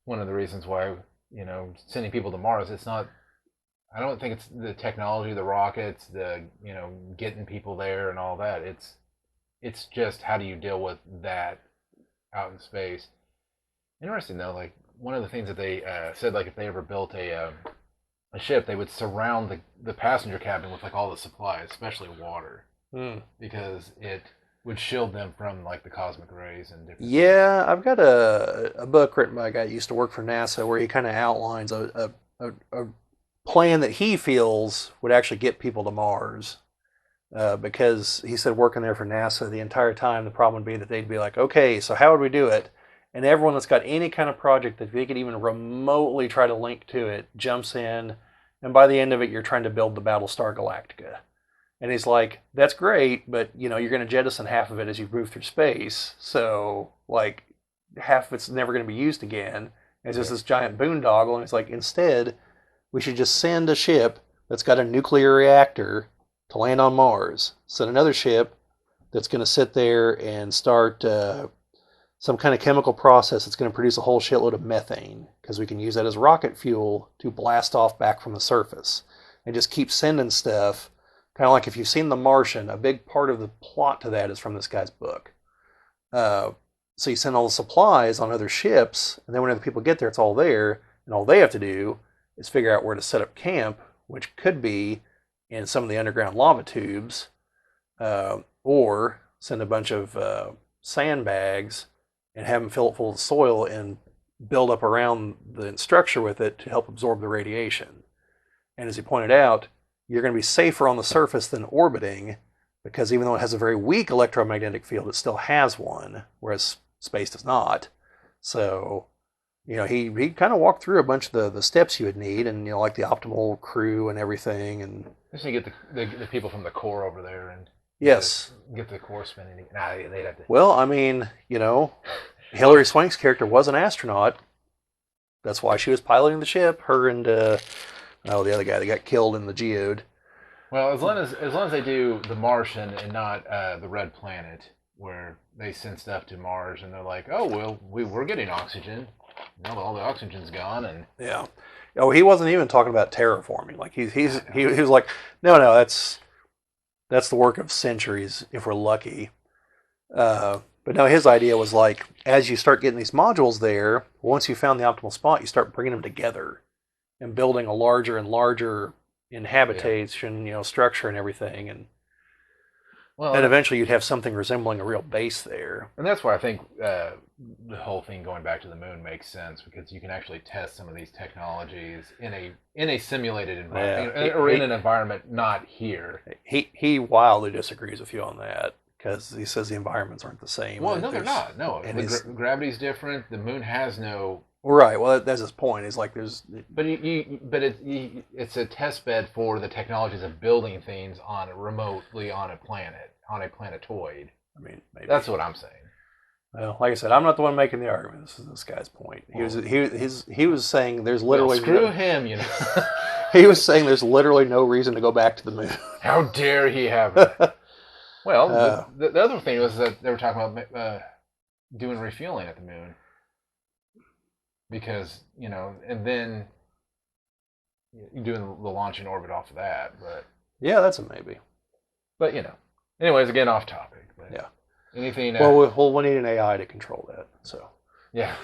One of the reasons why sending people to Mars, it's not. I don't think it's the technology, the rockets, the getting people there and all that. It's just how do you deal with that out in space. Interesting though, like. One of the things that they said, like if they ever built a ship, they would surround the passenger cabin with like all the supplies, especially water, because it would shield them from like the cosmic rays and different. Yeah, things. I've got a book written by a guy who used to work for NASA where he kind of outlines a plan that he feels would actually get people to Mars. Because he said working there for NASA the entire time, the problem would be that they'd be like, okay, so how would we do it? And everyone that's got any kind of project that they could even remotely try to link to it jumps in, and by the end of it, you're trying to build the Battlestar Galactica. And he's like, that's great, but you're going to jettison half of it as you move through space. So, like, half of it's never going to be used again. It's just this giant boondoggle. And he's like, instead, we should just send a ship that's got a nuclear reactor to land on Mars. Send another ship that's going to sit there and start some kind of chemical process that's going to produce a whole shitload of methane, because we can use that as rocket fuel to blast off back from the surface. And just keep sending stuff. Kind of like if you've seen The Martian, a big part of the plot to that is from this guy's book. So you send all the supplies on other ships, and then when other people get there, it's all there, and all they have to do is figure out where to set up camp, which could be in some of the underground lava tubes, or send a bunch of sandbags and have them fill it full of soil and build up around the structure with it to help absorb the radiation. And as he pointed out, you're going to be safer on the surface than orbiting, because even though it has a very weak electromagnetic field, it still has one, whereas space does not. So, he kind of walked through a bunch of the steps you would need, and like the optimal crew and everything. And just to get the people from the core over there and yes, get the core spinning. Nah, they'd have to. Well, I mean, Hilary Swank's character was an astronaut. That's why she was piloting the ship. Her and the other guy that got killed in the geode. Well, as long as they do the Martian and not the Red Planet, where they send stuff to Mars and they're like, oh well, we're getting oxygen. No, all the oxygen's gone, and yeah. Oh, he wasn't even talking about terraforming. Like he was like, no, that's the work of centuries if we're lucky. But no, his idea was like, as you start getting these modules there, once you found the optimal spot, you start bringing them together and building a larger and larger inhabitation, structure and everything, and eventually you'd have something resembling a real base there. And that's why I think the whole thing going back to the moon makes sense, because you can actually test some of these technologies in a simulated environment, or in an environment not here. He wildly disagrees with you on that, because he says the environments aren't the same. Well, no, they're not. No, gravity's different. The moon has no. Right. Well, that's his point. Is like there's. But it's a test bed for the technologies of building things remotely on a planet, on a planetoid. I mean, maybe. That's what I'm saying. Well, like I said, I'm not the one making the argument. This is this guy's point. He was saying there's literally screw him. He was saying there's literally no reason to go back to the moon. How dare he have it? Well, the other thing was that they were talking about doing refueling at the moon. Because, and then doing the launching orbit off of that. But yeah, that's a maybe. But, anyways, again, off topic. But yeah. Anything. Well, we need an AI to control that. So. Yeah.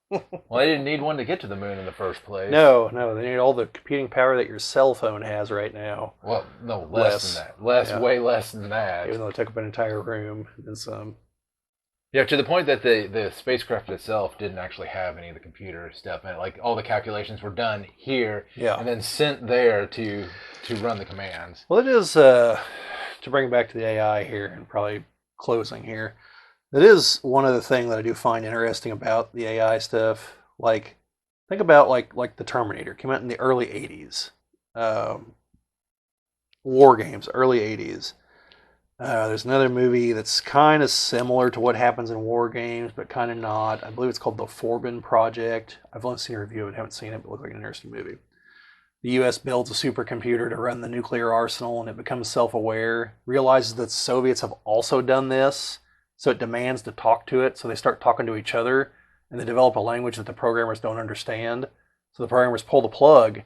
Well, they didn't need one to get to the moon in the first place. No, they need all the computing power that your cell phone has right now. Well, no, less than that. Way less than that. Even though it took up an entire room and some. Yeah, to the point that the spacecraft itself didn't actually have any of the computer stuff in it. Like, all the calculations were done here, and then sent there to run the commands. Well, it is, to bring it back to the AI here, and probably closing here, that is one other thing that I do find interesting about the AI stuff. Like, think about like the Terminator. Came out in the early 80s. War games, early 80s. There's another movie that's kind of similar to what happens in war games, but kind of not. I believe it's called The Forbin Project. I've only seen a review of it, haven't seen it, but it looks like an interesting movie. The U.S. builds a supercomputer to run the nuclear arsenal, and it becomes self-aware, realizes that the Soviets have also done this, so it demands to talk to it, so they start talking to each other, and they develop a language that the programmers don't understand. So the programmers pull the plug,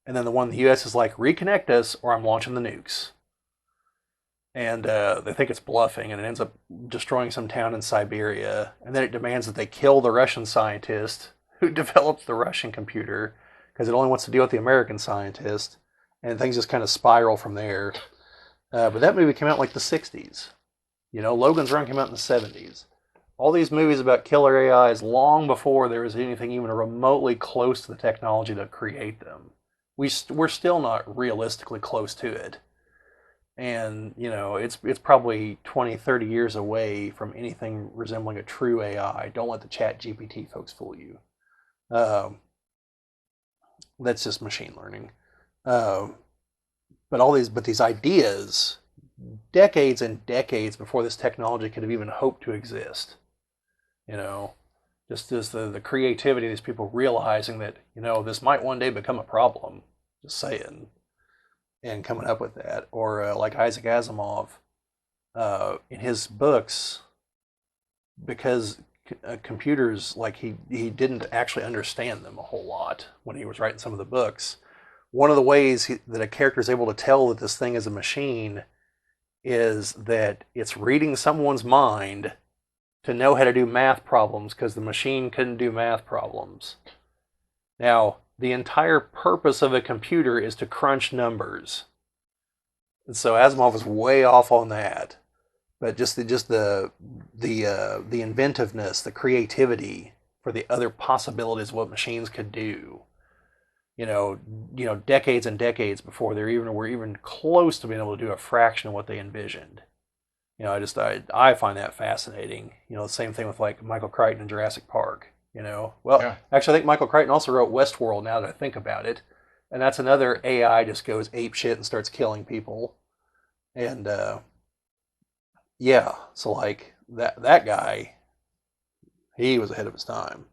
and then the one in the U.S. is like, reconnect us, or I'm launching the nukes. And they think it's bluffing, and it ends up destroying some town in Siberia. And then it demands that they kill the Russian scientist who developed the Russian computer, because it only wants to deal with the American scientist. And things just kind of spiral from there. But that movie came out in like the 60s. Logan's Run came out in the 70s. All these movies about killer AIs long before there was anything even remotely close to the technology to create them. We're still not realistically close to it. And, it's probably 20, 30 years away from anything resembling a true AI. Don't let the Chat GPT folks fool you. That's just machine learning. But these ideas, decades and decades before this technology could have even hoped to exist. Just as the creativity of these people realizing that, this might one day become a problem. Just saying. And coming up with that, or like Isaac Asimov, in his books, because computers, like he didn't actually understand them a whole lot when he was writing some of the books. One of the ways that a character is able to tell that this thing is a machine is that it's reading someone's mind to know how to do math problems, because the machine couldn't do math problems. Now, the entire purpose of a computer is to crunch numbers. And so Asimov was way off on that. But just the inventiveness, the creativity for the other possibilities of what machines could do. Decades and decades before they were even close to being able to do a fraction of what they envisioned. I find that fascinating. The same thing with like Michael Crichton in Jurassic Park. Yeah. Actually, I think Michael Crichton also wrote Westworld. Now that I think about it, and that's another AI just goes ape shit and starts killing people, and yeah, so like that guy, he was ahead of his time,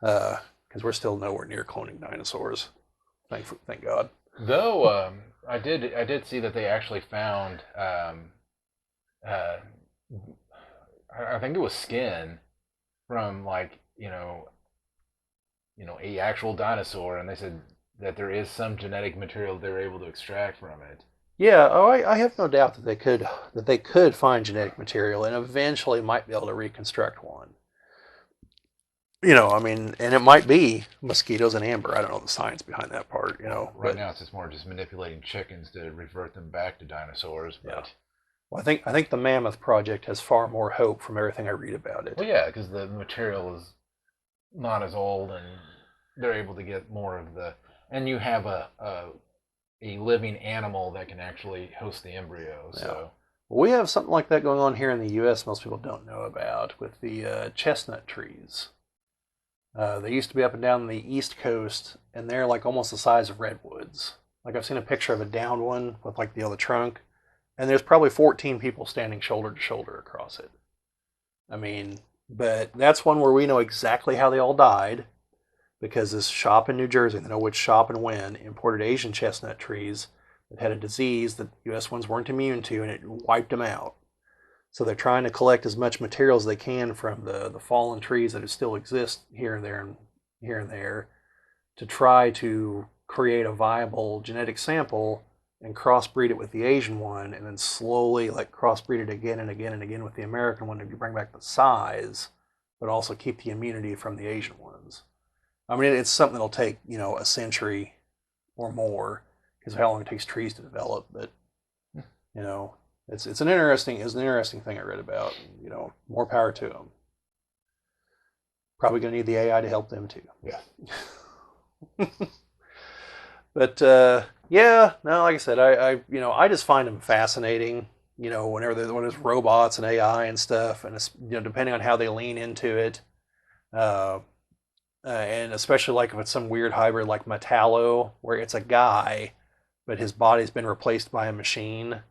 because we're still nowhere near cloning dinosaurs. Thank God. Though I did see that they actually found uh, I think it was skin from like a actual dinosaur, and they said that there is some genetic material they were able to extract from it. Yeah, I have no doubt that they could find genetic material and eventually might be able to reconstruct one. I mean, and it might be mosquitoes and amber. I don't know the science behind that part. Right now, it's just more just manipulating chickens to revert them back to dinosaurs. But yeah. Well, I think the Mammoth Project has far more hope from everything I read about it. Well, yeah, because the material is not as old, and they're able to get more of the. And you have a living animal that can actually host the embryo. So yeah. Well, we have something like that going on here in the U.S. most people don't know about with the chestnut trees. They used to be up and down the East Coast, and they're like almost the size of redwoods. Like I've seen a picture of a downed one with like the trunk, and there's probably 14 people standing shoulder to shoulder across it. I mean, but that's one where we know exactly how they all died, because this shop in New Jersey, they know which shop and when, imported Asian chestnut trees that had a disease that U.S. ones weren't immune to, and it wiped them out. So they're trying to collect as much material as they can from the fallen trees that still exist here and there to try to create a viable genetic sample and crossbreed it with the Asian one, and then slowly like crossbreed it again and again and again with the American one to bring back the size, but also keep the immunity from the Asian ones. I mean, it's something that'll take, a century or more because of how long it takes trees to develop, but it's an interesting thing I read about. And, more power to them. Probably going to need the AI to help them too. yeah. But yeah, no, like I said, I just find them fascinating. When there's robots and AI and stuff, and it's, depending on how they lean into it, and especially like if it's some weird hybrid like Metallo, where it's a guy, but his body's been replaced by a machine.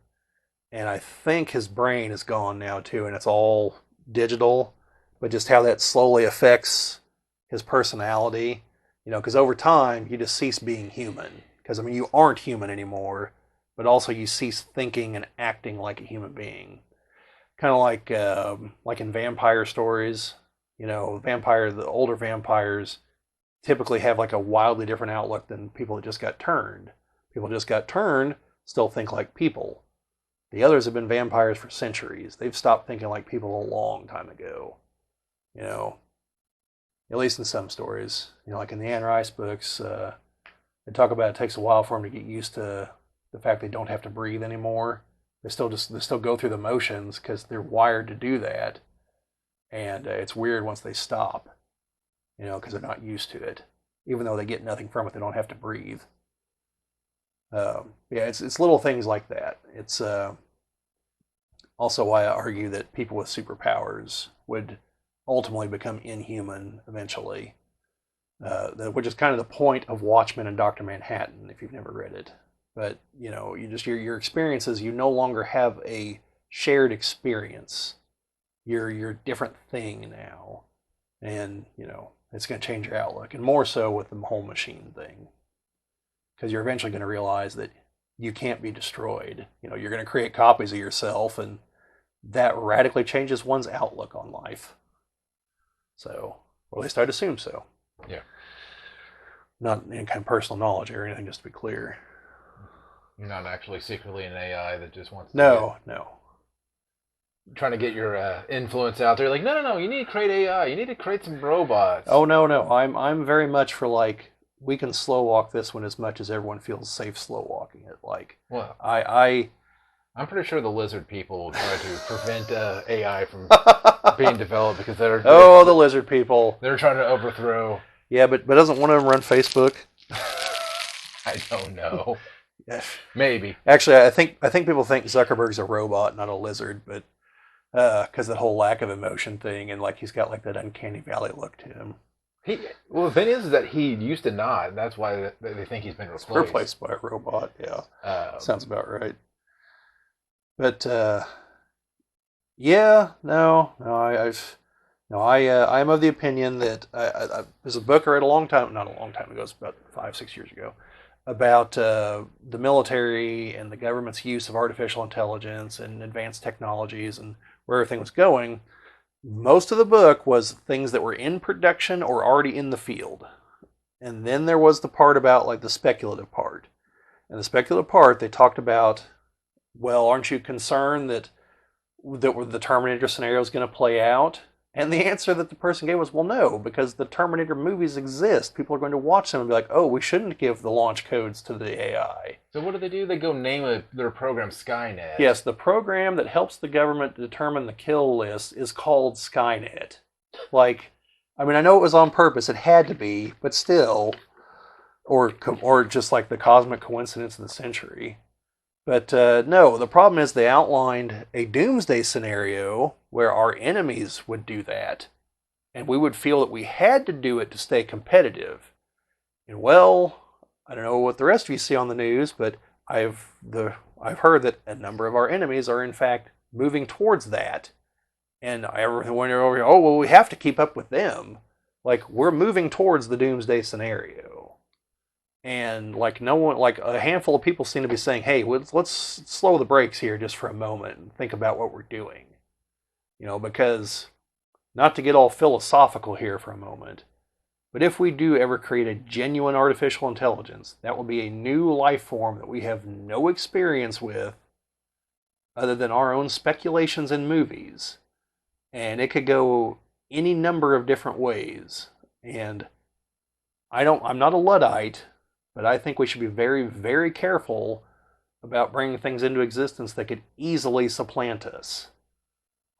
And I think his brain is gone now too, and it's all digital. But just how that slowly affects his personality, because over time you just cease being human. Because I mean, you aren't human anymore, but also you cease thinking and acting like a human being. Kind of like in vampire stories, the older vampires typically have like a wildly different outlook than people that just got turned. People that just got turned still think like people. The others have been vampires for centuries. They've stopped thinking like people a long time ago. At least in some stories. Like in the Anne Rice books, they talk about it takes a while for them to get used to the fact they don't have to breathe anymore. They still go through the motions because they're wired to do that. And it's weird once they stop, because they're not used to it. Even though they get nothing from it, they don't have to breathe. Yeah, it's little things like that. It's also why I argue that people with superpowers would ultimately become inhuman eventually, which is kind of the point of Watchmen and Dr. Manhattan, if you've never read it. But your experiences, you no longer have a shared experience. You're a different thing now, and it's going to change your outlook, and more so with the whole machine thing. Because you're eventually going to realize that you can't be destroyed. You're going to create copies of yourself, and that radically changes one's outlook on life. So, or at least I'd assume so. Yeah. Not any kind of personal knowledge or anything, just to be clear. You're not actually secretly an AI that just wants to. No. Trying to get your influence out there. Like, no. You need to create AI. You need to create some robots. Oh, no. I'm very much for like, we can slow walk this one as much as everyone feels safe slow walking it. Like, Well, I I'm pretty sure the lizard people will try to prevent AI from being developed because oh, the lizard people. they're trying to overthrow. Yeah, but doesn't one of them run Facebook? I don't know. Yeah. Maybe. Actually, I think people think Zuckerberg's a robot, not a lizard, but because the whole lack of emotion thing, and like he's got like that uncanny valley look to him. Well, the thing is that he used to not. That's why they think he's been Replaced by a robot. Yeah, sounds about right. But yeah, I'm of the opinion that there's a book I read not a long time ago, it's about 5-6 years ago, about the military and the government's use of artificial intelligence and advanced technologies and where everything was going. Most of the book was things that were in production or already in the field. And then there was the part about like the speculative part. And the speculative part, they talked about, well, aren't you concerned that the Terminator scenario is going to play out? And the answer that the person gave was, well, no, because the Terminator movies exist. People are going to watch them and be like, oh, we shouldn't give the launch codes to the AI. So what do? They go name their program Skynet. Yes, the program that helps the government determine the kill list is called Skynet. Like, I mean, I know it was on purpose. It had to be, but still, or just like the cosmic coincidence of the century. But no, the problem is they outlined a doomsday scenario where our enemies would do that. And we would feel that we had to do it to stay competitive. And well, I don't know what the rest of you see on the news, but I've heard that a number of our enemies are in fact moving towards that. And everyone over here, oh, well, we have to keep up with them. Like, we're moving towards the doomsday scenario. And like no one, like a handful of people seem to be saying, hey, let's slow the brakes here just for a moment and think about what we're doing. You know, because not to get all philosophical here for a moment, but if we do ever create a genuine artificial intelligence, that will be a new life form that we have no experience with other than our own speculations in movies. And it could go any number of different ways. And I'm not a Luddite, but I think we should be very, very careful about bringing things into existence that could easily supplant us.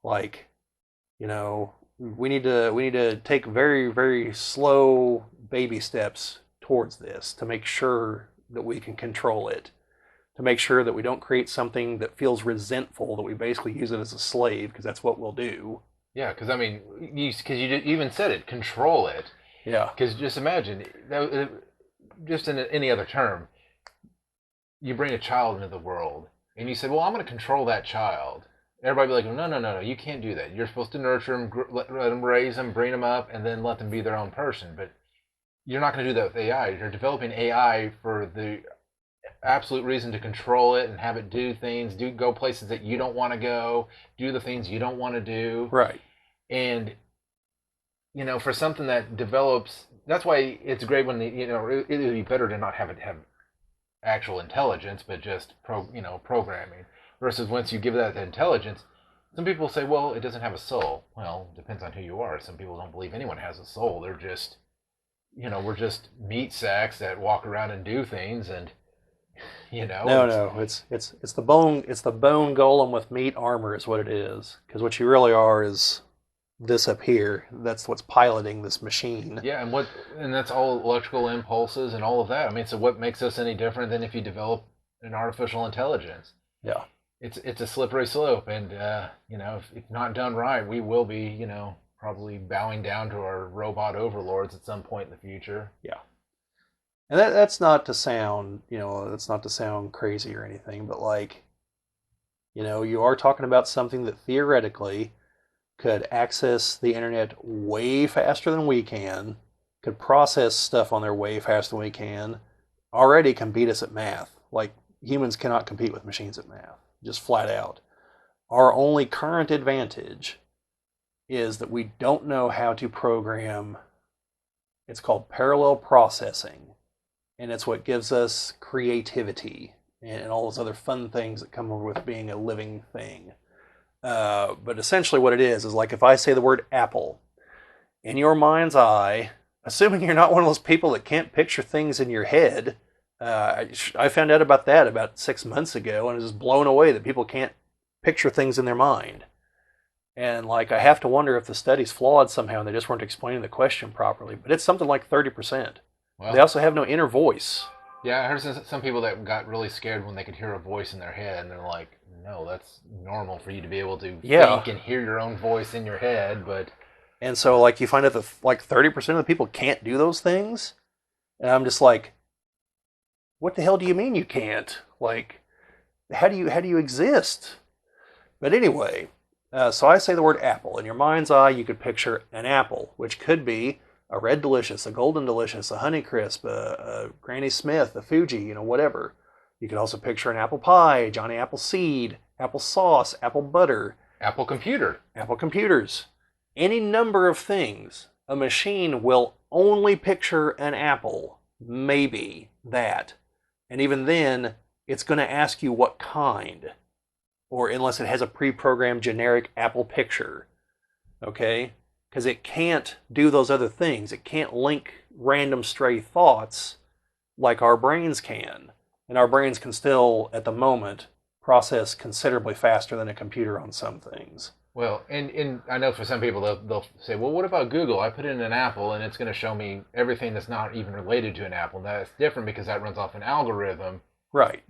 Like, you know, we need to take very, very slow baby steps towards this to make sure that we can control it, to make sure that we don't create something that feels resentful, that we basically use it as a slave, because that's what we'll do. Yeah, because I mean, you even said it, control it. Yeah. Because just imagine, just in any other term, you bring a child into the world, and you said, well, I'm going to control that child. Everybody be like, no, you can't do that. You're supposed to nurture them, let them raise them, bring them up, and then let them be their own person. But you're not going to do that with AI. You're developing AI for the absolute reason to control it and have it do things, go places that you don't want to go, do the things you don't want to do. Right. And, you know, for something that develops, that's why it's great when it would be better to not have it have actual intelligence, but just programming. Versus once you give that intelligence, some people say, well, it doesn't have a soul. Well, it depends on who you are. Some people don't believe anyone has a soul. They're just, we're just meat sacks that walk around and do things, and No, it's the bone golem with meat armor is what it is. Because what you really are is this up here. That's what's piloting this machine. Yeah, and that's all electrical impulses and all of that. I mean, so what makes us any different than if you develop an artificial intelligence? Yeah. It's a slippery slope, and if not done right, we will be probably bowing down to our robot overlords at some point in the future. Yeah, and that's not to sound crazy or anything, but like, you are talking about something that theoretically could access the internet way faster than we can, could process stuff on there way faster than we can, already can beat us at math. Like, humans cannot compete with machines at math. Just flat out. Our only current advantage is that we don't know how to program. It's called parallel processing. And it's what gives us creativity and all those other fun things that come over with being a living thing. But essentially what it is like if I say the word apple, in your mind's eye, assuming you're not one of those people that can't picture things in your head. I found out about that about 6 months ago, and I was just blown away that people can't picture things in their mind. And like, I have to wonder if the study's flawed somehow, and they just weren't explaining the question properly. But it's something like 30%. Well, They also have no inner voice. yeah, I heard some people that got really scared when they could hear a voice in their head, and they're like, no, that's normal for you to be able to Yeah. think and hear your own voice in your head, but And so, like, you find out that like 30% of the people can't do those things, and I'm just like, what the hell do you mean you can't? Like, how do you exist? But anyway, so I say the word apple. In your mind's eye, you could picture an apple, which could be a Red Delicious, a Golden Delicious, a Honeycrisp, a Granny Smith, a Fuji, whatever. You could also picture an apple pie, Johnny Appleseed, apple sauce, apple butter, Apple computer. Apple computers, any number of things. A machine will only picture an apple, maybe that. And even then, it's going to ask you what kind, or unless it has a pre-programmed generic apple picture, okay? Because it can't do those other things. It can't link random stray thoughts like our brains can. And our brains can still, at the moment, process considerably faster than a computer on some things. Well, and I know for some people they'll say, well, what about Google? I put in an apple and it's going to show me everything that's not even related to an apple. That's different because that runs off an algorithm. Right.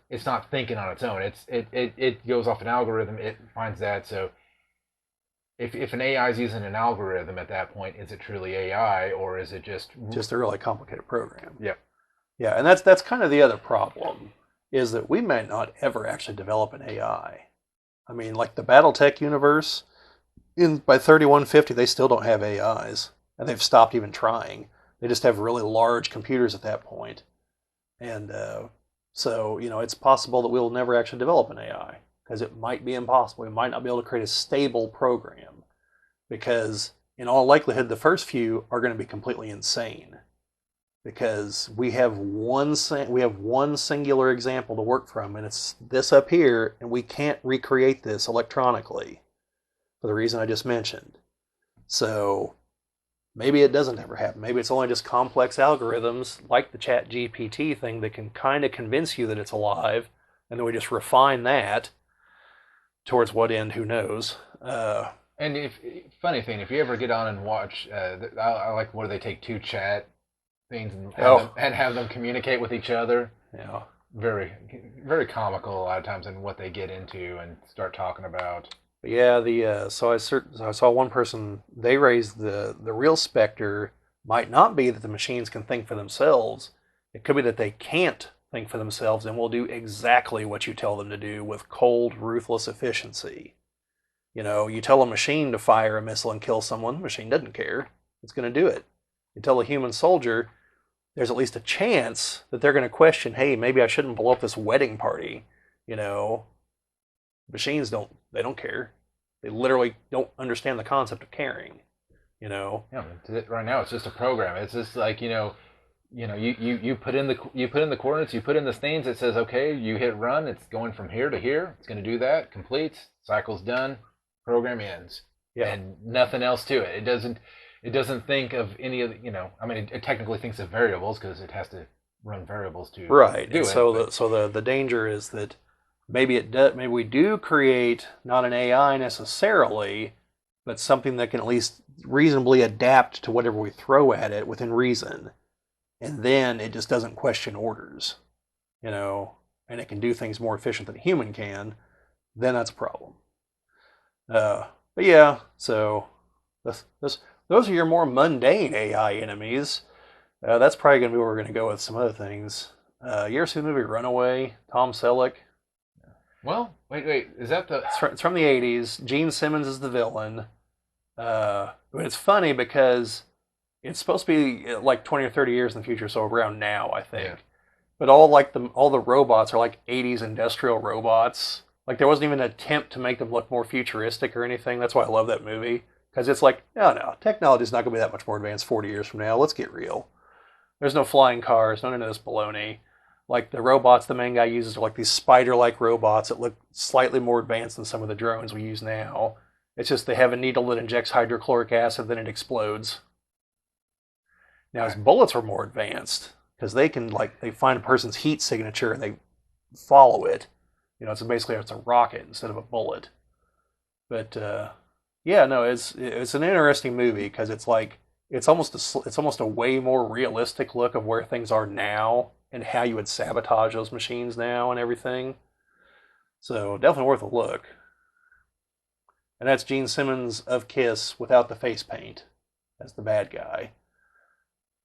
It's not thinking on its own. It goes off an algorithm. It finds that. So if an AI is using an algorithm at that point, is it truly AI or is it just a really complicated program? Yep. Yeah, and that's kind of the other problem, is that we may not ever actually develop an AI. I mean, like the BattleTech universe, by 3150, they still don't have AIs, and they've stopped even trying. They just have really large computers at that point. And so, it's possible that we'll never actually develop an AI, because it might be impossible. We might not be able to create a stable program, because in all likelihood, the first few are going to be completely insane. Because we have one singular example to work from, and it's this up here, and we can't recreate this electronically for the reason I just mentioned. So maybe it doesn't ever happen. Maybe it's only just complex algorithms like the Chat GPT thing that can kind of convince you that it's alive, and then we just refine that towards what end, who knows. And funny thing, if you ever get on and watch, I like where they take two chat things and have them communicate with each other. Yeah. Very, very comical a lot of times in what they get into and start talking about. But yeah, so I saw one person, they raised the real specter might not be that the machines can think for themselves. It could be that they can't think for themselves and will do exactly what you tell them to do with cold, ruthless efficiency. You tell a machine to fire a missile and kill someone, the machine doesn't care. It's going to do it. You tell a human soldier, there's at least a chance that they're going to question, hey, maybe I shouldn't blow up this wedding party. Machines don't care. They literally don't understand the concept of caring. Yeah, right now it's just a program. It's just like, you put in the coordinates, you put in the things, it says, okay, you hit run, it's going from here to here, it's going to do that, completes, cycle's done, program ends. Yeah. And nothing else to it. It doesn't think of any of it technically thinks of variables because it has to run variables to right. do and it. So the danger is that maybe we do create not an AI necessarily, but something that can at least reasonably adapt to whatever we throw at it within reason, and then it just doesn't question orders, and it can do things more efficient than a human can. Then that's a problem. But yeah, so those are your more mundane AI enemies. That's probably going to be where we're going to go with some other things. You ever see the movie Runaway? Tom Selleck? Well, wait. Is that the... It's from the 80s. Gene Simmons is the villain. But it's funny because it's supposed to be like 20 or 30 years in the future, so around now, I think. Yeah. But all the robots are like 80s industrial robots. Like there wasn't even an attempt to make them look more futuristic or anything. That's why I love that movie. Because it's like, no, technology's not going to be that much more advanced 40 years from now. Let's get real. There's no flying cars, none of this baloney. Like the robots the main guy uses are like these spider-like robots that look slightly more advanced than some of the drones we use now. It's just they have a needle that injects hydrochloric acid, then it explodes. Now his bullets are more advanced because they can they find a person's heat signature and they follow it. So basically it's a rocket instead of a bullet. But yeah, no, it's an interesting movie because it's almost a way more realistic look of where things are now and how you would sabotage those machines now and everything. So definitely worth a look. And that's Gene Simmons of Kiss without the face paint as the bad guy.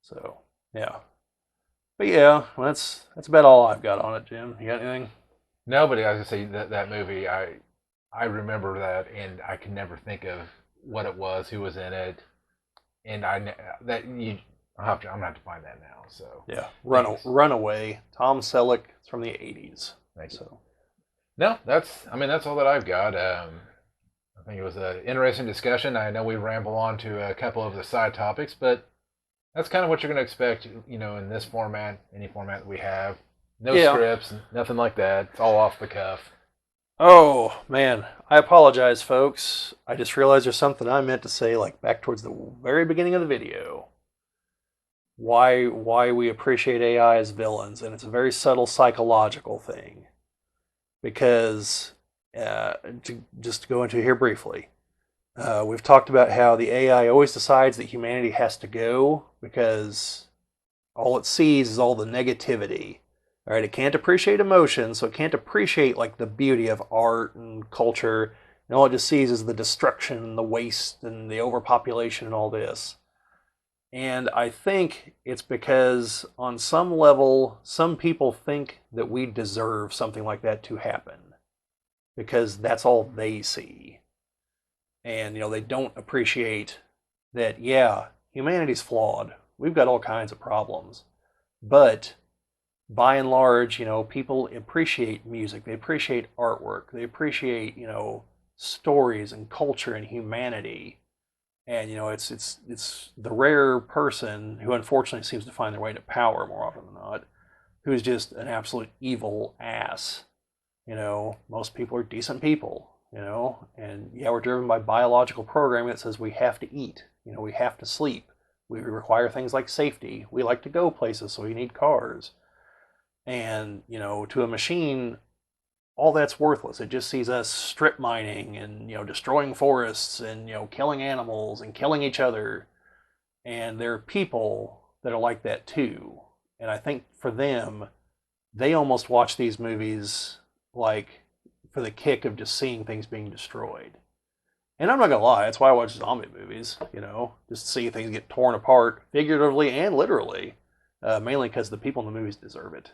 So yeah, but yeah, well, that's about all I've got on it, Jim. You got anything? No, but I was gonna say that movie. I remember that, and I can never think of what it was, who was in it, and that you. I'm gonna have to find that now. So yeah, Runaway. Tom Selleck. It's from the '80s. Thank you. So no, that's all that I've got. I think it was an interesting discussion. I know we ramble on to a couple of the side topics, but that's kind of what you're going to expect, in this format, any format that we have. No scripts, nothing like that. It's all off the cuff. Oh, man. I apologize, folks. I just realized there's something I meant to say, back towards the very beginning of the video. Why we appreciate AI as villains, and it's a very subtle psychological thing. Because, just to go into here briefly, we've talked about how the AI always decides that humanity has to go because all it sees is all the negativity. All right, it can't appreciate emotion, so it can't appreciate the beauty of art and culture. And all it just sees is the destruction and the waste and the overpopulation and all this. And I think it's because on some level, some people think that we deserve something like that to happen because that's all they see. And, they don't appreciate that, yeah, humanity's flawed. We've got all kinds of problems. But by and large, people appreciate music. They appreciate artwork. They appreciate, stories and culture and humanity. And, it's the rare person who unfortunately seems to find their way to power more often than not, who's just an absolute evil ass. Most people are decent people, and yeah, we're driven by biological programming that says we have to eat, we have to sleep. We require things like safety. We like to go places, so we need cars. And, to a machine, all that's worthless. It just sees us strip mining and, destroying forests and, killing animals and killing each other. And there are people that are like that too. And I think for them, they almost watch these movies for the kick of just seeing things being destroyed. And I'm not gonna lie, that's why I watch zombie movies, just to see things get torn apart, figuratively and literally, mainly because the people in the movies deserve it,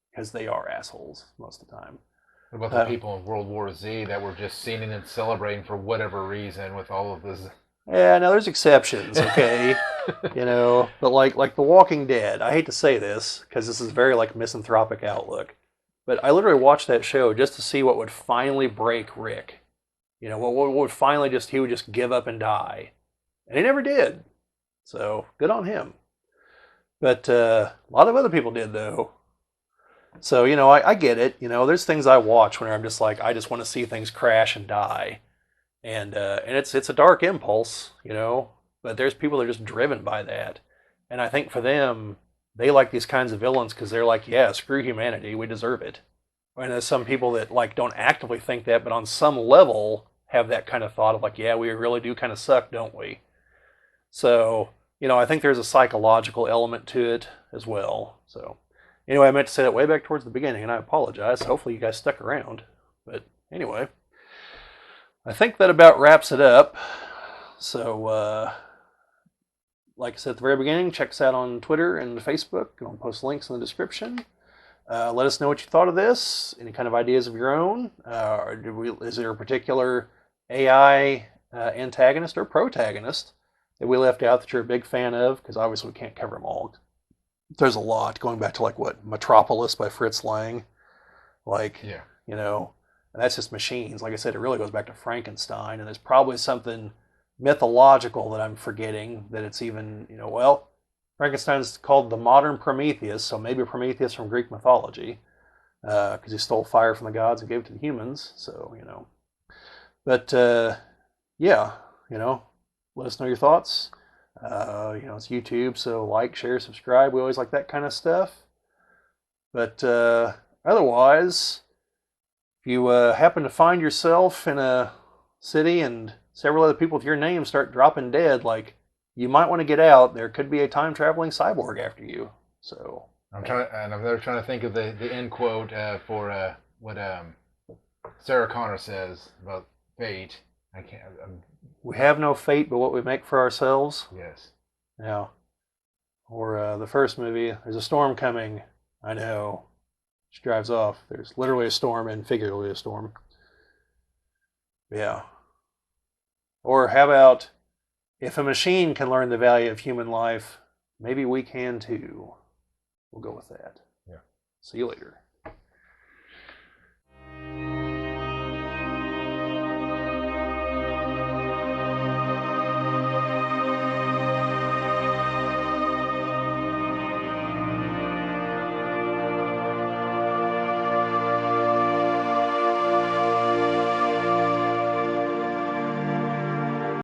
because they are assholes most of the time. What about the people in World War Z that were just singing and celebrating for whatever reason with all of this? Yeah, now there's exceptions, okay, but like The Walking Dead, I hate to say this, because this is very misanthropic outlook, but I literally watched that show just to see what would finally break Rick. What would finally he would just give up and die. And he never did. So, good on him. But a lot of other people did, though. So, I get it. There's things I watch when I'm just I just want to see things crash and die. And it's a dark impulse, but there's people that are just driven by that. And I think for them, they like these kinds of villains because they're yeah, screw humanity, we deserve it. And there's some people that don't actively think that, but on some level have that kind of thought of yeah, we really do kind of suck, don't we? So, I think there's a psychological element to it as well. So, anyway, I meant to say that way back towards the beginning, and I apologize. Hopefully you guys stuck around. But anyway, I think that about wraps it up. So, like I said at the very beginning, check us out on Twitter and Facebook. I'll post links in the description. Let us know what you thought of this. Any kind of ideas of your own? Is there a particular AI antagonist or protagonist that we left out that you're a big fan of? Because obviously we can't cover them all. There's a lot going back to Metropolis by Fritz Lang. Yeah. And that's just machines. Like I said, it really goes back to Frankenstein, and there's probably something mythological that I'm forgetting that it's even, Frankenstein's called the modern Prometheus, so maybe Prometheus from Greek mythology, because he stole fire from the gods and gave it to the humans. So, But, yeah, let us know your thoughts. It's YouTube, so like, share, subscribe. We always like that kind of stuff. But otherwise, if you happen to find yourself in a city and several other people with your name start dropping dead, like, you might want to get out. There could be a time traveling cyborg after you. So I'm trying to think of the end quote for what Sarah Connor says about fate. I can't. we have no fate but what we make for ourselves. Yes. Yeah. Or the first movie, there's a storm coming. I know. She drives off. There's literally a storm and figuratively a storm. Yeah. Or how about, if a machine can learn the value of human life, maybe we can too. We'll go with that. Yeah. See you later.